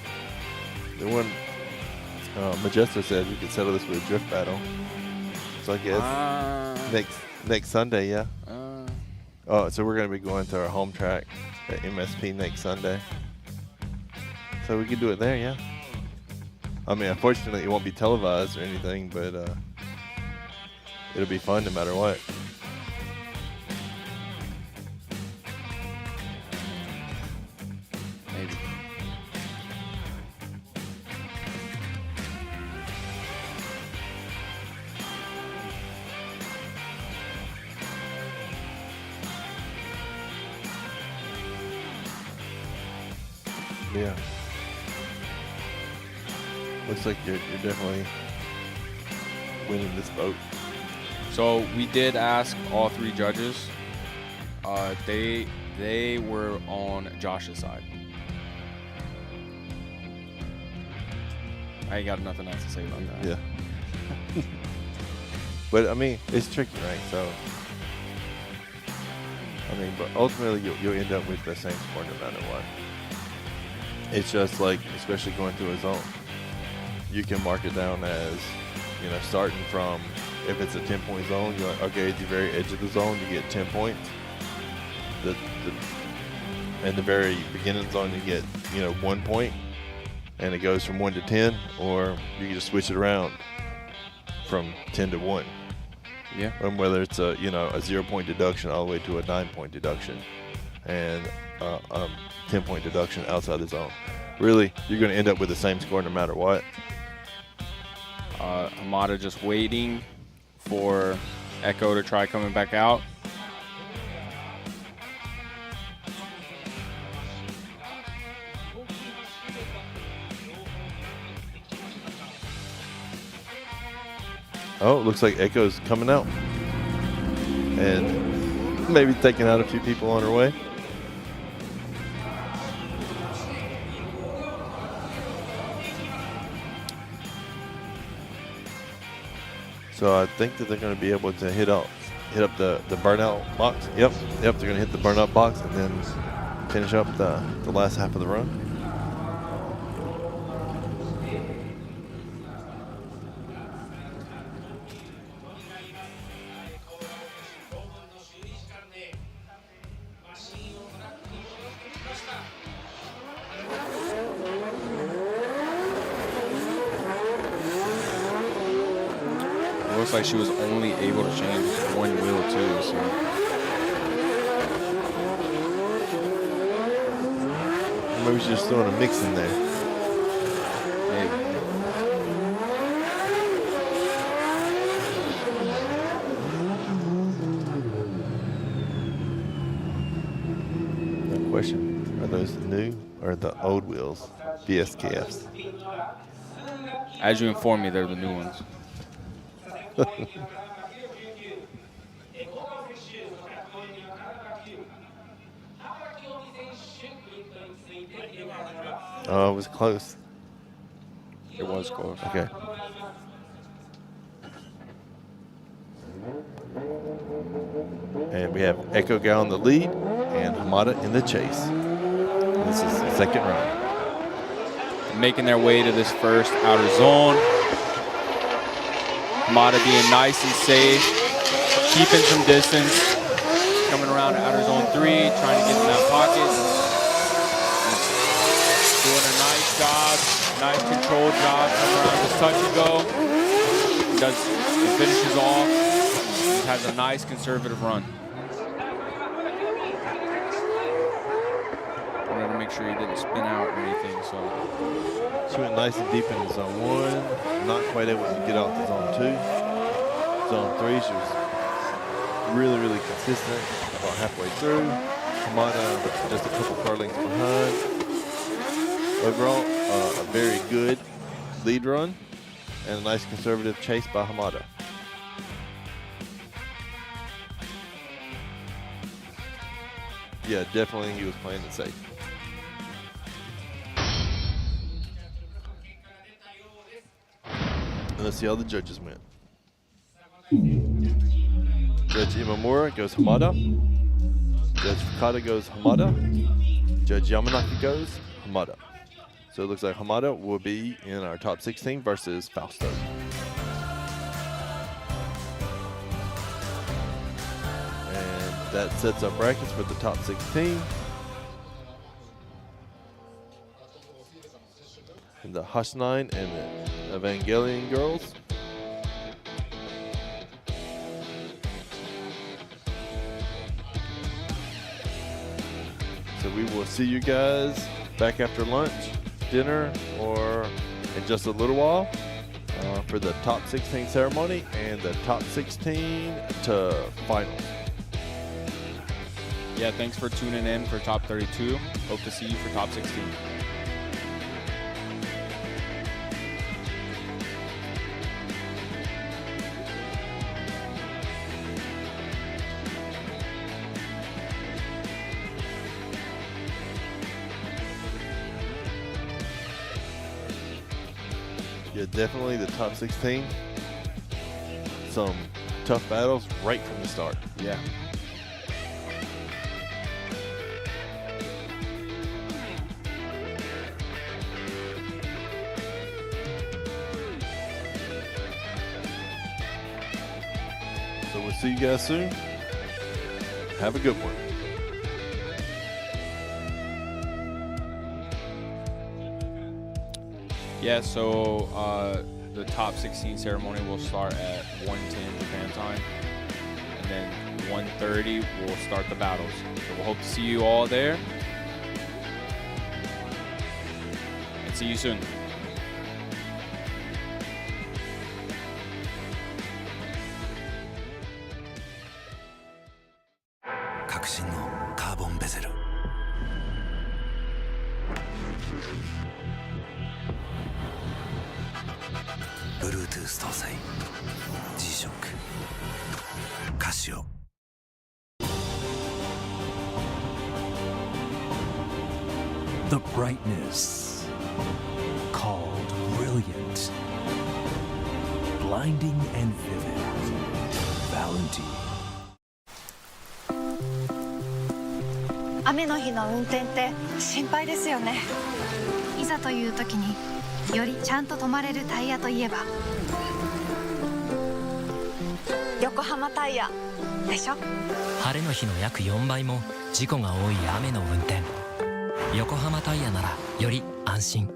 the one Majesta said we could settle this with a drift battle. So I guess next Sunday, yeah. Oh, so we're gonna be going to our home track at MSP next Sunday. So we can do it there, yeah. I mean, unfortunately, it won't be televised or anything, but it'll be fun no matter what. Maybe. Yeah. Looks like you're definitely winning this vote. So we did ask all 3 judges. They were on Josh's side. I ain't got nothing else to say about that. Yeah. But I mean, it's tricky, right? So, I mean, but ultimately you'll end up with the same score no matter what. It's just like, especially going through a zone, you can mark it down as, you know, starting from, if it's a 10-point zone, you're like, okay, at the very edge of the zone, you get 10 points. In the very beginning zone, you get, you know, 1 point, and it goes from 1 to 10, or you can just switch it around from 10 to 1. Yeah. And whether it's a, you know, a 0-point deduction all the way to a 9-point deduction, and 10-point deduction outside the zone. Really, you're going to end up with the same score no matter what. Hamada just waiting for Echo to try coming back out. Oh, it looks like Echo's coming out. And maybe taking out a few people on her way. So I think that they're going to be able to hit up the burnout box. Yep, they're going to hit the burnout box and then finish up the last half of the run. looks like she was only able to change one wheel too. So. Maybe she's just throwing a mix in there. Maybe. No question. Are those the new or the old wheels? BSKFs. As you informed me, they're the new ones. Oh, it was close. It was close. Okay. And we have Echo Gal in the lead and Hamada in the chase. This is the second round. Making their way to this first outer zone. Hamada being nice and safe, keeping some distance. Coming around to outer zone 3, trying to get in that pocket. Doing a nice job, nice controlled job. Coming around this touch and go. He finishes off. He has a nice conservative run. Wanted to make sure he didn't spin out or anything. So she went nice and deep in zone 1. Not quite able to get out to zone 2. Zone 3, she was really consistent. About halfway through. Hamada just a couple car lengths behind. Overall, a very good lead run and a nice conservative chase by Hamada. Yeah, definitely he was playing it safe. And let's see how the judges went. Judge Imamura goes Hamada. Judge Fukada goes Hamada. Judge Yamanaki goes Hamada. So it looks like Hamada will be in our top 16 versus Fausto. And that sets up brackets for the top 16. And the Hush9 and the Evangelion girls. So we will see you guys back after lunch, dinner, or in just a little while for the top 16 ceremony and the top 16 to finals. Yeah, thanks for tuning in for top 32. Hope to see you for top 16. Yeah, definitely the top 16. Some tough battles right from the start. Yeah. So we'll see you guys soon. Have a good one. Yeah, so the top 16 ceremony will start at 1:10 Japan time, and then 1:30 we'll start the battles. So we'll hope to see you all there, and see you soon. Bluetooth 搭載 G-SHOCK カシオ The brightness called brilliant, blinding and vivid. Valentine. 雨の日の運転って心配ですよね。いざという時によりちゃんと止まれるタイヤといえば横浜タイヤでしょ。晴れの日の約4倍も事故が多い雨の運転。横浜タイヤならより安心。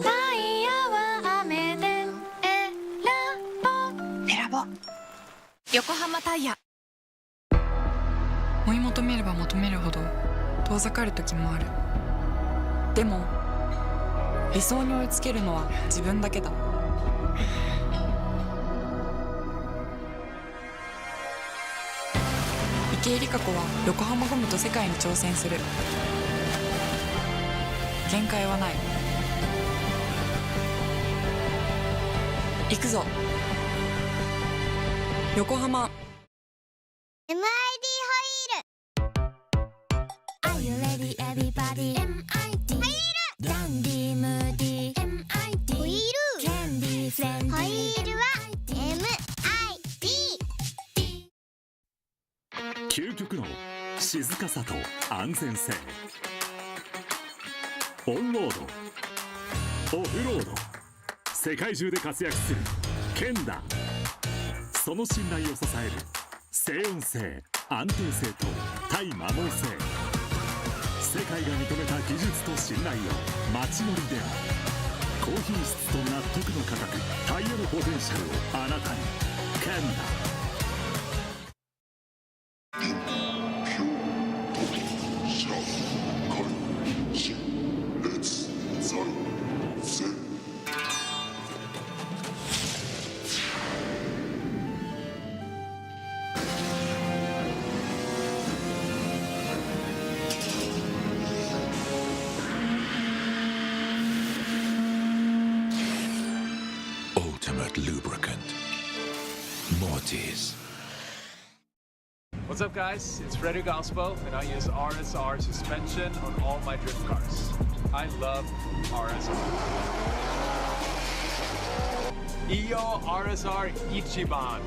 タイヤは雨で選ぼう。選ぶぼ横浜タイヤ。追い求めれば求めるほど遠ざかる時もある。でも理想に追いつけるのは自分だけだ。池江璃花子は横浜ゴムと世界に挑戦する。限界はない。行くぞ横浜。 MID ホイール Are you ready everybody MID ホイールダンディームーディー MID ホイールキャンディーフレンディーホイールは MID 究極の静かさと安全性。オンロードオフロード、世界中で活躍するケンダ。その信頼を支える静音性、安定性と対摩耗性。世界が認めた技術と信頼を街乗りで高品質と納得の価格、タイヤのポテンシャルをあなたに。ケンダ。Ultimate lubricant. Mortis. What's up, guys? It's Freddy Gaspo, and I use RSR suspension on all my drift cars. I love RSR. Iyo RSR Ichiban.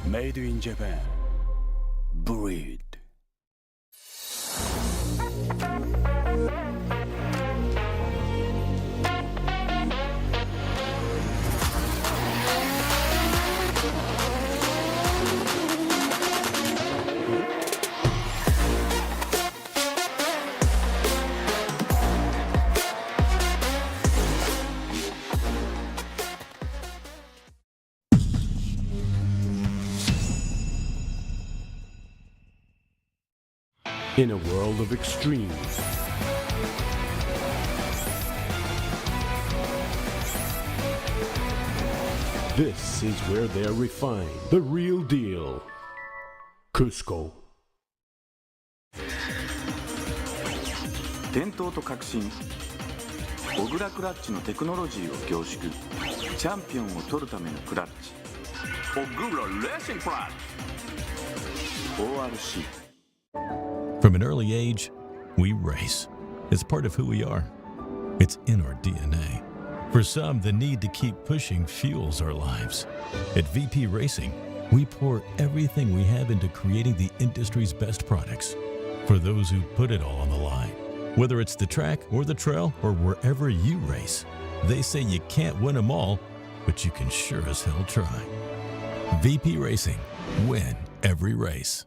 Made in Japan. Breed. In a world of extremes, this is where they're refined. The real deal. Cusco. 伝統と革新、小倉クラッチのテクノロジーを凝縮。チャンピオンを取るためのクラッチ、小倉レーシングクラッチ ORC。 From an early age, we race. It's part of who we are. It's in our DNA. For some, the need to keep pushing fuels our lives. At VP Racing, we pour everything we have into creating the industry's best products. For those who put it all on the line, whether it's the track or the trail or wherever you race, they say you can't win them all, but you can sure as hell try. VP Racing. Win every race.